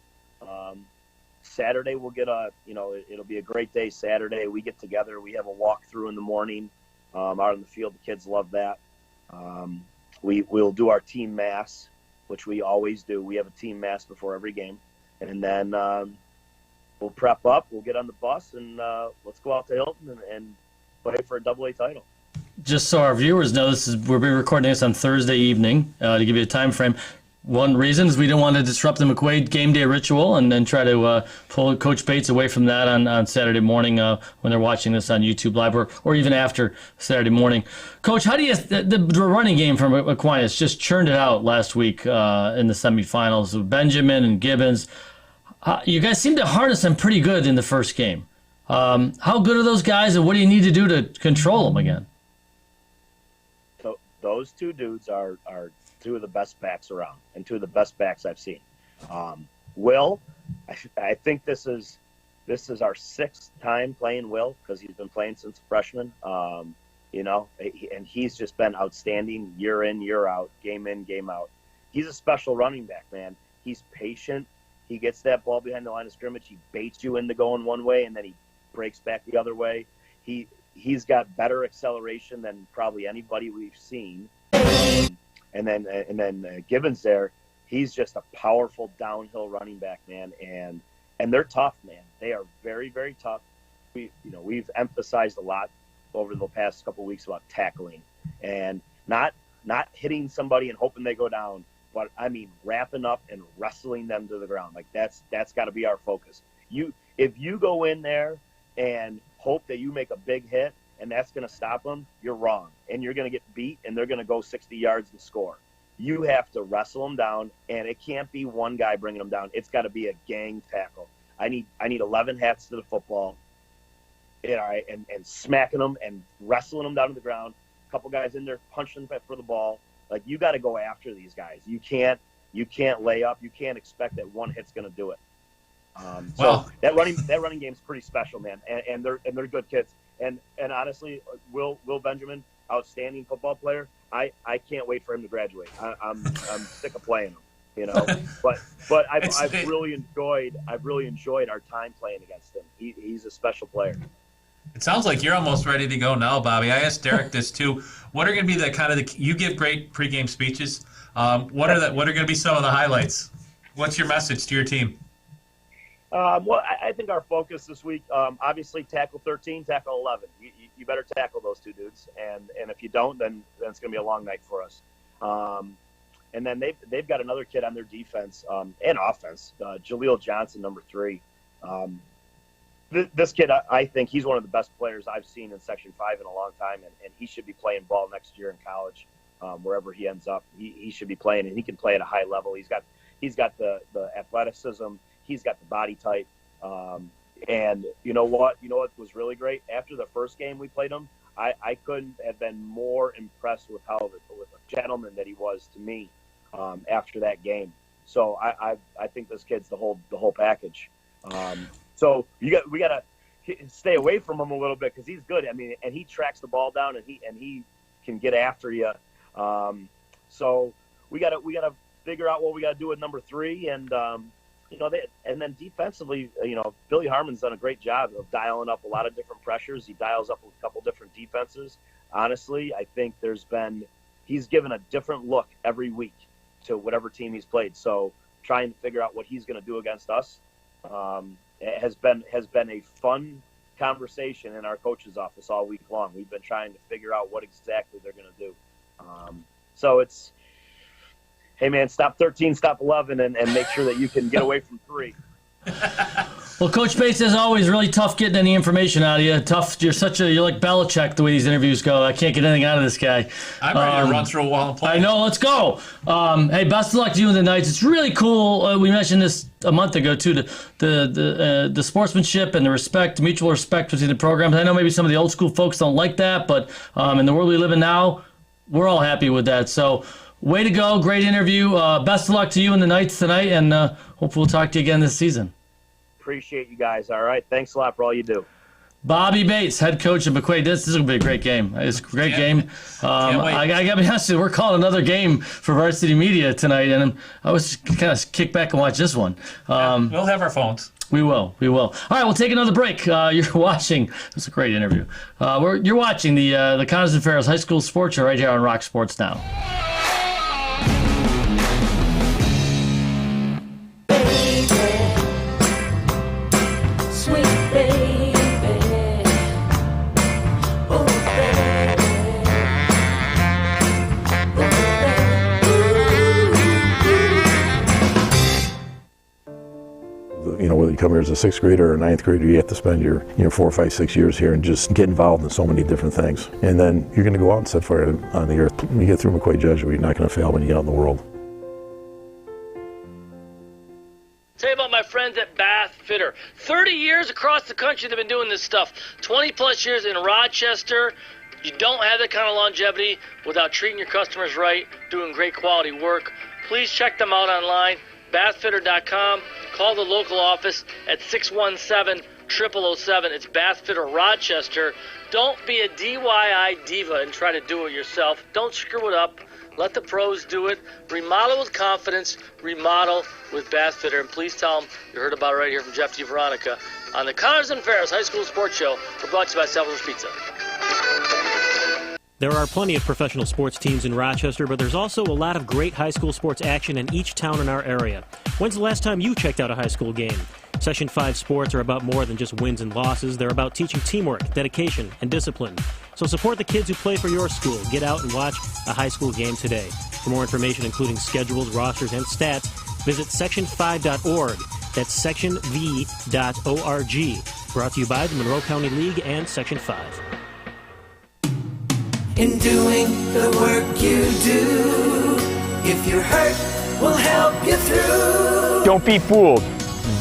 Saturday we'll get it'll be a great day. Saturday we get together. We have a walkthrough in the morning out in the field. The kids love that. We'll do our team mass, which we always do. We have a team mass before every game, and then we'll prep up. We'll get on the bus and let's go out to Hilton and play for a AA title. Just so our viewers know, we're recording this on Thursday evening to give you a time frame. One reason is we didn't want to disrupt the McQuaid game day ritual and then try to pull Coach Bates away from that on Saturday morning when they're watching this on YouTube Live or even after Saturday morning. Coach, how do you the running game from Aquinas just churned it out last week in the semifinals with Benjamin and Gibbons. You guys seem to harness them pretty good in the first game. How good are those guys, and what do you need to do to control them again? So those two dudes are two of the best backs around and two of the best backs I've seen. Will, I think this is our 6th time playing Will, because he's been playing since freshman. And he's just been outstanding year in, year out, game in, game out. He's a special running back, man. He's patient. He gets that ball behind the line of scrimmage. He baits you into going one way, and then he breaks back the other way. He's got better acceleration than probably anybody we've seen. And then Gibbons there, he's just a powerful downhill running back, man. And they're tough, man. They are very, very tough. We've emphasized a lot over the past couple of weeks about tackling and not hitting somebody and hoping they go down, but I mean wrapping up and wrestling them to the ground. Like that's got to be our focus. If you go in there and hope that you make a big hit and that's going to stop them, you're wrong, and you're going to get beat, and they're going to go 60 yards and score. You have to wrestle them down, and it can't be one guy bringing them down. It's got to be a gang tackle. I need 11 hats to the football, and smacking them and wrestling them down to the ground. A couple guys in there punching for the ball. Like, you got to go after these guys. You can't lay up. You can't expect that one hit's going to do it. So that running game's pretty special, man, and they're good kids. And honestly, Will Benjamin, outstanding football player. I can't wait for him to graduate. I'm sick of playing him, But I've really enjoyed our time playing against him. He's a special player. It sounds like you're almost ready to go now, Bobby. I asked Derek this too. What are going to be you give great pregame speeches. What are going to be some of the highlights? What's your message to your team? Well, I think our focus this week, obviously, tackle 13, tackle 11. You better tackle those two dudes, and if you don't, then it's going to be a long night for us. And then they've got another kid on their defense and offense, Jaleel Johnson, number 3. This kid, I think he's one of the best players I've seen in Section 5 in a long time, and he should be playing ball next year in college, wherever he ends up. He should be playing, and he can play at a high level. He's got the athleticism. He's got the body type. And you know what was really great? After the first game we played him, I couldn't have been more impressed with with a gentleman that he was to me after that game. So I think this kid's the whole package. So we got to stay away from him a little bit because he's good. I mean, and he tracks the ball down and he can get after you. So we got to figure out what we got to do with number 3 and. And then defensively, Billy Harmon's done a great job of dialing up a lot of different pressures. He dials up a couple different defenses. Honestly, I think he's given a different look every week to whatever team he's played. So trying to figure out what he's going to do against us has been a fun conversation in our coach's office all week long. We've been trying to figure out what exactly they're going to do. So it's, hey, man, stop 13, stop 11, and make sure that you can get away from 3. Well, Coach Bates, as always, really tough getting any information out of you. Tough. You're like Belichick the way these interviews go. I can't get anything out of this guy. I'm ready to run through a wall and play. I know. Let's go. Hey, best of luck to you in the Knights. It's really cool. We mentioned this a month ago, too, the sportsmanship and the respect, mutual respect between the programs. I know maybe some of the old school folks don't like that, but in the world we live in now, we're all happy with that. So, way to go. Great interview. Best of luck to you and the Knights tonight, and hopefully we'll talk to you again this season. Appreciate you guys. All right. Thanks a lot for all you do. Bobby Bates, head coach of McQuaid. This is going to be a great game. It's a great game. I got to be honest with you, we're calling another game for Varsity Media tonight, and I was kind of kick back and watch this one. We'll have our phones. We will. All right, we'll take another break. You're watching. It's a great interview. You're watching the Connors and Ferris High School Sports Show right here on Rock Sports Now. Whether you come here as a 6th grader or a 9th grader, you have to spend your 4, 5, 6 years here and just get involved in so many different things. And then you're going to go out and set fire on the earth. When you get through McQuaid Jesuit, you're not going to fail when you get out in the world. Tell you about my friends at Bath Fitter. 30 years across the country they've been doing this stuff. 20 plus years in Rochester, You don't have that kind of longevity without treating your customers right, doing great quality work. Please check them out online, bathfitter.com. Call the local office at 617-0007. It's Bathfitter Rochester. Don't be a DIY diva and try to do it yourself. Don't screw it up. Let the pros do it. Remodel with confidence. Remodel with Bathfitter. And please tell them you heard about it right here from Jeff DeVeronica on the Connors and Ferris High School Sports Show. We're brought to you by Salvador's Pizza. There are plenty of professional sports teams in Rochester, but there's also a lot of great high school sports action in each town in our area. When's the last time you checked out a high school game? Section 5 sports are about more than just wins and losses. They're about teaching teamwork, dedication, and discipline. So support the kids who play for your school. Get out and watch a high school game today. For more information, including schedules, rosters, and stats, visit section5.org. That's sectionv.org. Brought to you by the Monroe County League and Section 5. In doing the work you do, if you're hurt, we'll help you through. Don't be fooled.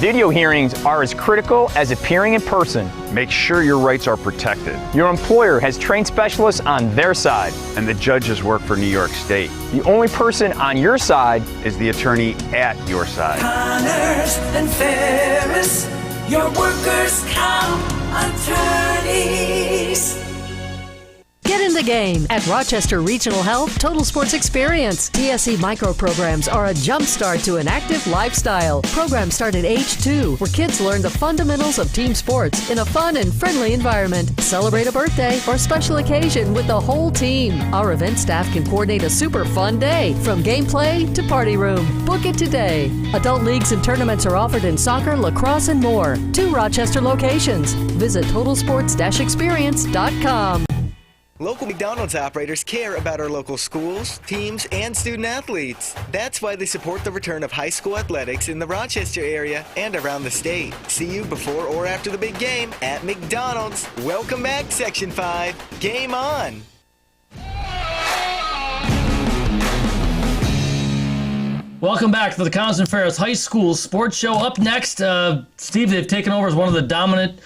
Video hearings are as critical as appearing in person. Make sure your rights are protected. Your employer has trained specialists on their side. And the judges work for New York State. The only person on your side is the attorney at your side. Connors and Ferris, your workers' comp attorneys. Get in the game at Rochester Regional Health Total Sports Experience. TSC micro programs are a jump start to an active lifestyle. Programs start at age 2, where kids learn the fundamentals of team sports in a fun and friendly environment. Celebrate a birthday or special occasion with the whole team. Our event staff can coordinate a super fun day, from gameplay to party room. Book it today. Adult leagues and tournaments are offered in soccer, lacrosse, and more. 2 Rochester locations. Visit totalsports-experience.com. Local McDonald's operators care about our local schools, teams, and student athletes. That's why they support the return of high school athletics in the Rochester area and around the state. See you before or after the big game at McDonald's. Welcome back, Section 5. Game on! Welcome back to the Connors and Ferris High School Sports Show. Up next, Steve, they've taken over as one of the dominant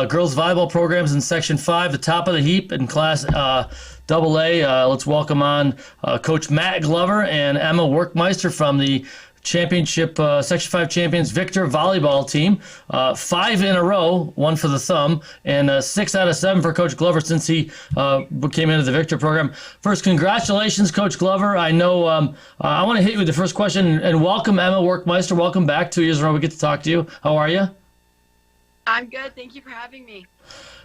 girls volleyball programs in Section 5, the top of the heap in Class AA. Let's welcome on Coach Matt Glover and Emma Werkmeister from the championship Section 5 champions Victor volleyball team. 5 in a row, 1 for the thumb, and 6 out of 7 for Coach Glover since he came into the Victor program. First, congratulations, Coach Glover. I know I want to hit you with the first question and welcome Emma Werkmeister. Welcome back. 2 years in a row we get to talk to you. How are you? I'm good. Thank you for having me.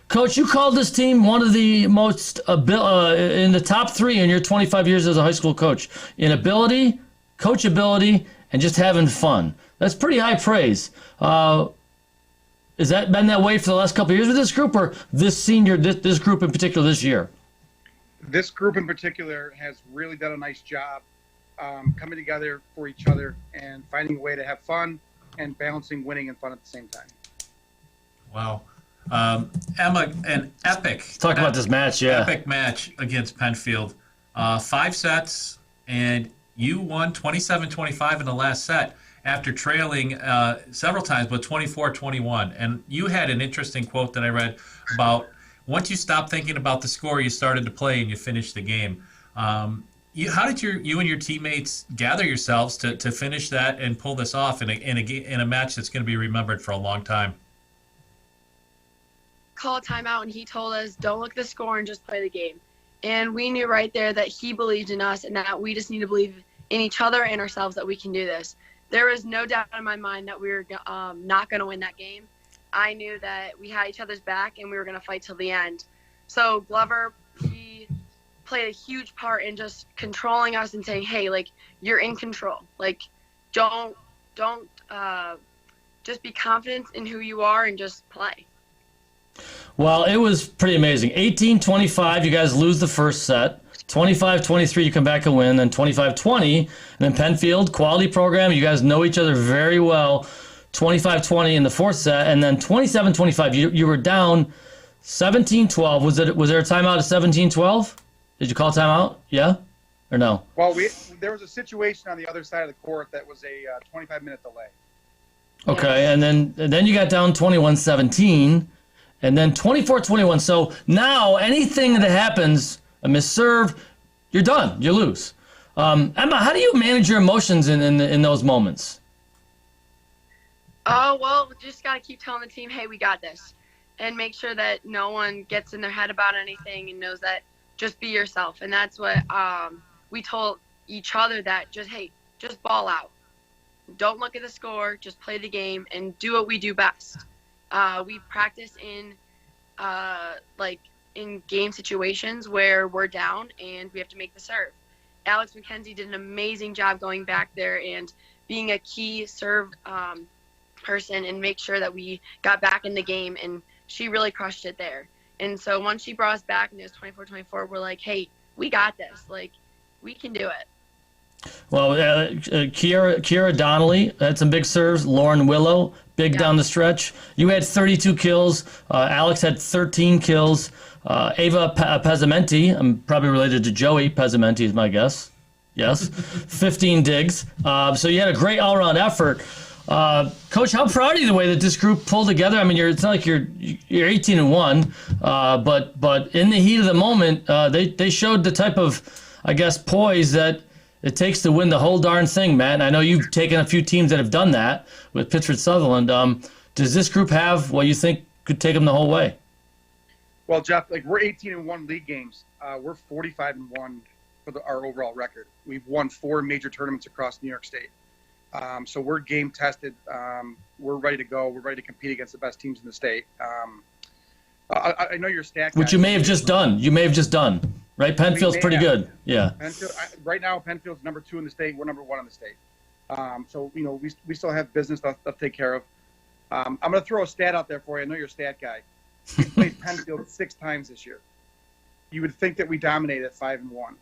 Coach, you called this team one of the most in the top 3 in your 25 years as a high school coach in ability, coachability, and just having fun. That's pretty high praise. Has that been that way for the last couple of years with this group, or this group in particular this year? This group in particular has really done a nice job coming together for each other and finding a way to have fun and balancing winning and fun at the same time. Wow. Emma, an epic. Talk about this match, yeah. Epic match against Penfield. 5 sets, and you won 27-25 in the last set after trailing several times, but 24-21. And you had an interesting quote that I read about once you stopped thinking about the score, you started to play and you finished the game. How did you and your teammates gather yourselves to finish that and pull this off in a match that's going to be remembered for a long time? Call a timeout, and he told us, don't look at the score and just play the game. And we knew right there that he believed in us and that we just need to believe in each other and ourselves that we can do this. There was no doubt in my mind that we were not going to win that game. I knew that we had each other's back and we were going to fight till the end. So Glover, he played a huge part in just controlling us and saying, hey, like, you're in control. Like, don't just be confident in who you are and just play. Well, it was pretty amazing. 18-25, you guys lose the first set. 25-23, you come back and win. Then 25-20, and then Penfield, quality program. You guys know each other very well. 25-20 in the fourth set, and then 27-25. You were down 17-12. Was there a timeout at 17-12? Did you call timeout? Yeah, or no? Well, there was a situation on the other side of the court that was a 25-minute delay. Okay, and then you got down 21-17. and then 24-21. So now anything that happens, a missed serve, you're done. You lose. Emma, how do you manage your emotions in those moments? Oh, well, we just got to keep telling the team, hey, we got this. And make sure that no one gets in their head about anything and knows that just be yourself. And that's what we told each other, that just ball out. Don't look at the score. Just play the game and do what we do best. We practice in game situations where we're down and we have to make the serve. Alex McKenzie did an amazing job going back there and being a key serve person and make sure that we got back in the game, and she really crushed it there. And so once she brought us back and it was 24-24, we're like, hey, we got this. Like, we can do it. Well, Kiera Donnelly had some big serves. Lauren Willow, big down the stretch. You had 32 kills. Alex had 13 kills. Ava Pezzamenti, I'm probably related to Joey Pezzamenti is my guess. Yes. 15 digs. So you had a great all-around effort. Coach, how proud are you the way that this group pulled together? I mean, it's not like you're 18-1, but in the heat of the moment, they showed the type of, I guess, poise that it takes to win the whole darn thing, Matt. And I know you've taken a few teams that have done that with Pittsford Sutherland. Does this group have what you think could take them the whole way? Well, Jeff, we're 18-1 league games. We're 45-1 for our overall record. We've won 4 major tournaments across New York State. So we're game tested. We're ready to go. We're ready to compete against the best teams in the state. I know your stat guy. Which you may have just done. Right? Penfield's pretty good. Yeah. Penfield, right now, Penfield's number 2 in the state. We're number 1 in the state. So, we still have business to take care of. I'm going to throw a stat out there for you. I know you're a stat guy. We played Penfield 6 times this year. You would think that we dominated at 5-1.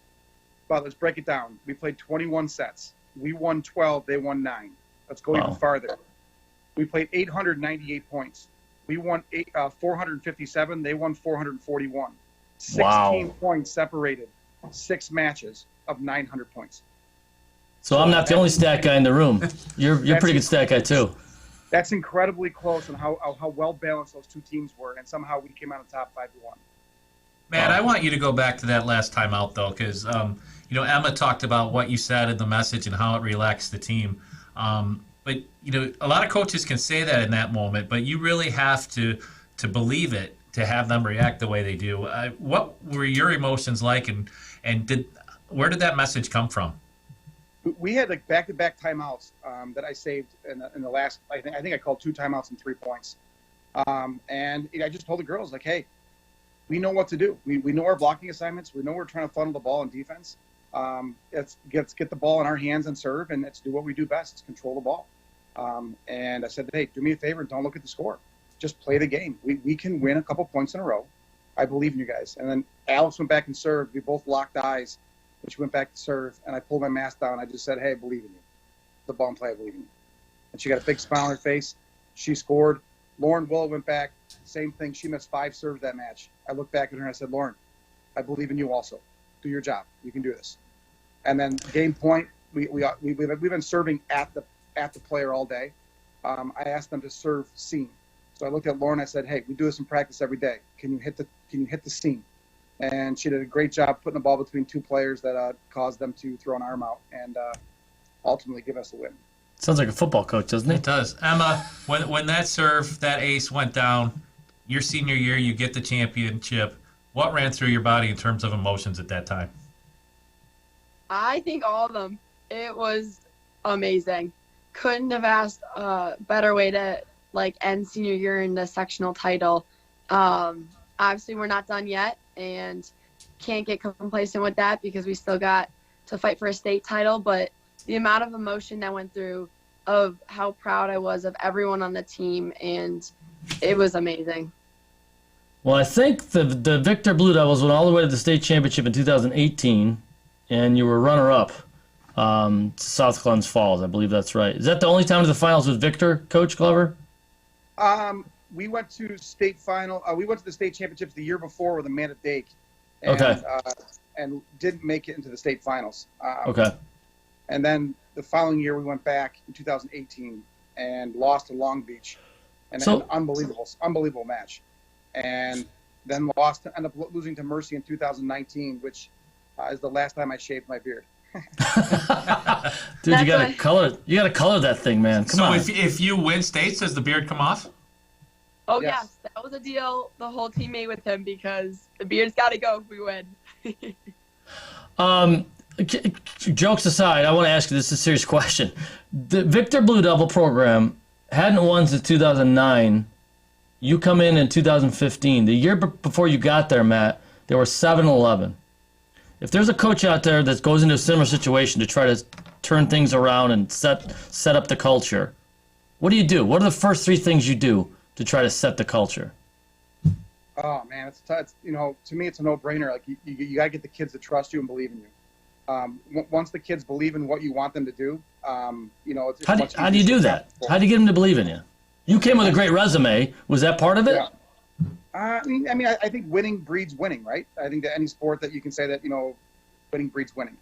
But let's break it down. We played 21 sets. We won 12. They won 9. Let's go even farther. We played 898 points. We won 457. They won 441. 16 points separated 6 matches of 900 points. So I'm not the only stat guy in the room. You're a pretty good stat guy too. That's incredibly close on how well balanced those 2 teams were, and somehow we came out on top 5-1. Matt, I want you to go back to that last time out though, because Emma talked about what you said in the message and how it relaxed the team. But a lot of coaches can say that in that moment, but you really have to believe it to have them react the way they do. What were your emotions like, and where did that message come from? We had back-to-back timeouts that I saved in the last. I think I called 2 timeouts and 3 points, and I just told the girls hey, we know what to do. We know our blocking assignments. We know we're trying to funnel the ball in defense. Let's get the ball in our hands and serve, and let's do what we do best. Let's control the ball. And I said, hey, do me a favor and don't look at the score. Just play the game. We can win a couple points in a row. I believe in you guys. And then Alex went back and served. We both locked eyes. And she went back to serve, and I pulled my mask down. I just said, hey, I believe in you. The ball and play, I believe in you. And she got a big smile on her face. She scored. Lauren Willow went back. Same thing. She missed 5 serves that match. I looked back at her and I said, Lauren, I believe in you also. Do your job. You can do this. And then game point, we've been serving at the player all day. I asked them to serve seam. So I looked at Lauren. I said, hey, we do this in practice every day. Can you hit the seam? And she did a great job putting the ball between 2 players that caused them to throw an arm out and ultimately give us a win. Sounds like a football coach, doesn't it? It does. Emma, when that serve, that ace went down, your senior year, you get the championship. What ran through your body in terms of emotions at that time? I think all of them. It was amazing. Couldn't have asked a better way to end senior year in the sectional title. Obviously, we're not done yet, and can't get complacent with that because we still got to fight for a state title. But the amount of emotion that went through, of how proud I was of everyone on the team, and it was amazing. Well, I think the Victor Blue Devils went all the way to the state championship in 2018, and you were runner-up to South Glens Falls. I believe that's right. Is that the only time to the finals with Victor, Coach Glover? We went to state final. We went to the state championships the year before with Amanda Dake, and, and didn't make it into the state finals. And then the following year we went back in 2018 and lost to Long Beach, and an unbelievable match. and then ended up losing to Mercy in 2019, which is the last time I shaved my beard. Dude, you gotta color that thing, man. Come on. So if you win states, does the beard come off? Oh yes, that was a deal the whole team made with him because the beard's got to go if we win. Jokes aside, I want to ask you this is a serious question. The Victor Blue Devil program hadn't won since 2009. You come in 2015. The year before you got there, Matt, they were 7-11. If there's a coach out there that goes into a similar situation to try to turn things around and set up the culture, what do you do? What are the first three things you do to try to set the culture? Oh man, it's to me it's a no-brainer. Like you gotta get the kids to trust you and believe in you. Once the kids believe in what you want them to do, it's how do you do that? How do you get them to believe in you? You came with a great resume. Was that part of it? Yeah. I think winning breeds winning, right? I think that any sport that you can say that, winning breeds winning.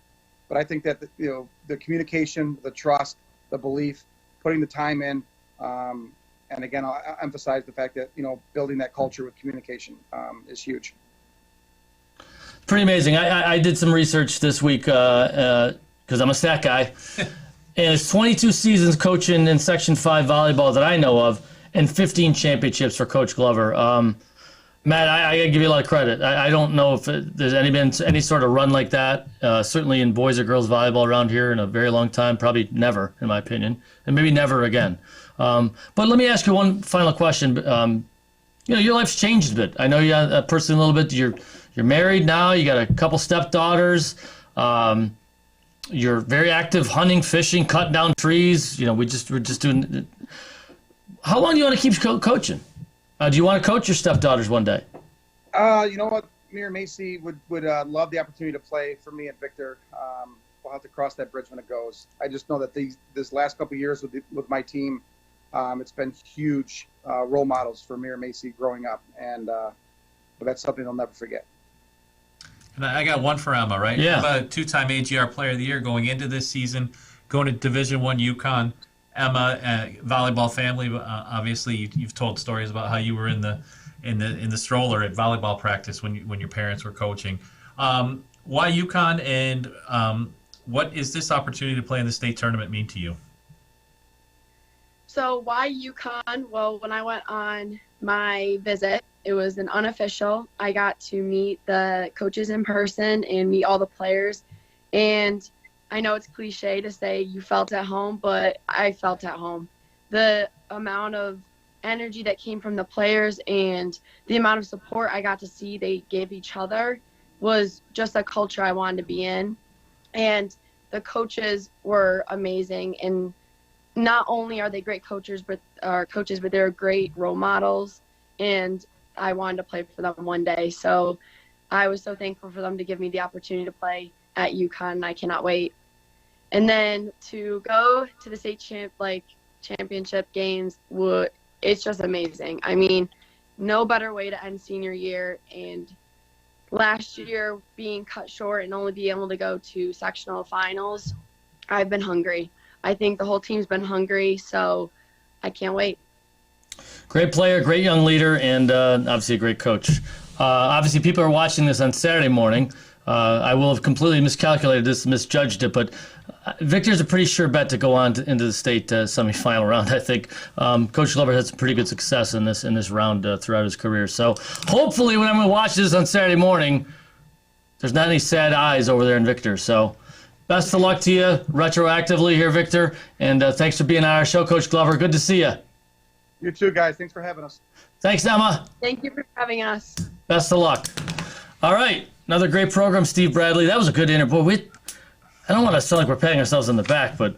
But I think that, the communication, the trust, the belief, putting the time in, and again, I'll emphasize the fact that, building that culture with communication is huge. Pretty amazing. I did some research this week because I'm a stat guy. And it's 22 seasons coaching in Section 5 volleyball that I know of and 15 championships for Coach Glover. Matt, I got to give you a lot of credit. I don't know if there's been any sort of run like that, certainly in boys or girls volleyball around here in a very long time. Probably never, in my opinion, and maybe never again. But let me ask you one final question. Your life's changed a bit. I know you got a person a little bit. You're married now. You got a couple stepdaughters. You're very active hunting, fishing, cutting down trees. We're just doing. How long do you want to keep coaching? Do you want to coach your stepdaughters one day? You know what? Mir and Macy would love the opportunity to play for me and Victor. We'll have to cross that bridge when it goes. I just know that this last couple of years with my team, it's been huge role models for Mir and Macy growing up, and but that's something they'll never forget. And I got one for Emma, right? Yeah. Emma, two-time AGR Player of the Year going into this season, going to Division I UConn. Emma, volleyball family. Obviously, you've told stories about how you were in the stroller at volleyball practice when your parents were coaching. Why UConn, and what is this opportunity to play in the state tournament mean to you? So why UConn? Well, when I went on my visit, it was an unofficial. I got to meet the coaches in person and meet all the players. And I know it's cliche to say you felt at home, but I felt at home. The amount of energy that came from the players and the amount of support I got to see they gave each other was just a culture I wanted to be in. And the coaches were amazing. And not only are they great coaches, but they're great role models. And I wanted to play for them one day. So I was so thankful for them to give me the opportunity to play at UConn, and I cannot wait. And then to go to the state championship games, it's just amazing. I mean, no better way to end senior year. And last year being cut short and only being able to go to sectional finals, I've been hungry. I think the whole team's been hungry, so I can't wait. Great player, great young leader, and obviously a great coach. Obviously, people are watching this on Saturday morning. I will have completely miscalculated this, misjudged it, but Victor's a pretty sure bet to go on into the state semifinal round. I think Coach Glover had some pretty good success in this round throughout his career. So hopefully, when I'm going to watch this on Saturday morning, there's not any sad eyes over there in Victor. So best of luck to you retroactively here, Victor, and thanks for being on our show, Coach Glover. Good to see you. You too, guys. Thanks for having us. Thanks, Emma. Thank you for having us. Best of luck. All right, another great program, Steve Bradley. That was a good interview. I don't want to sound like we're patting ourselves on the back, but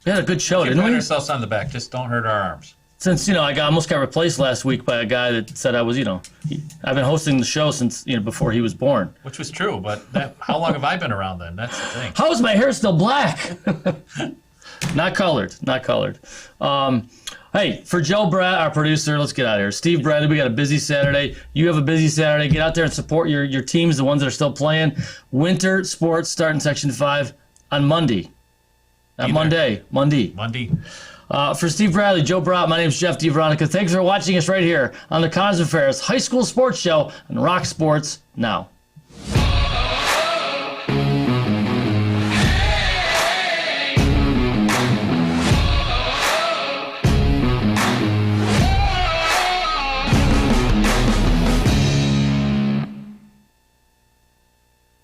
we had a good show, didn't we? Pat ourselves on the back. Just don't hurt our arms. Since, I almost got replaced last week by a guy that said I was, I've been hosting the show since, before he was born. Which was true, but how long have I been around then? That's the thing. How is my hair still black? Not colored. Hey, for Joe Brad, our producer, let's get out of here. Steve Bradley, we got a busy Saturday. You have a busy Saturday. Get out there and support your teams, the ones that are still playing. Winter sports start in Section 5 on Monday. Not Monday. Monday. For Steve Bradley, Joe Brott, my name is Jeff DeVeronica. Thanks for watching us right here on the Cons and Ferris High School Sports Show on Rock Sports Now.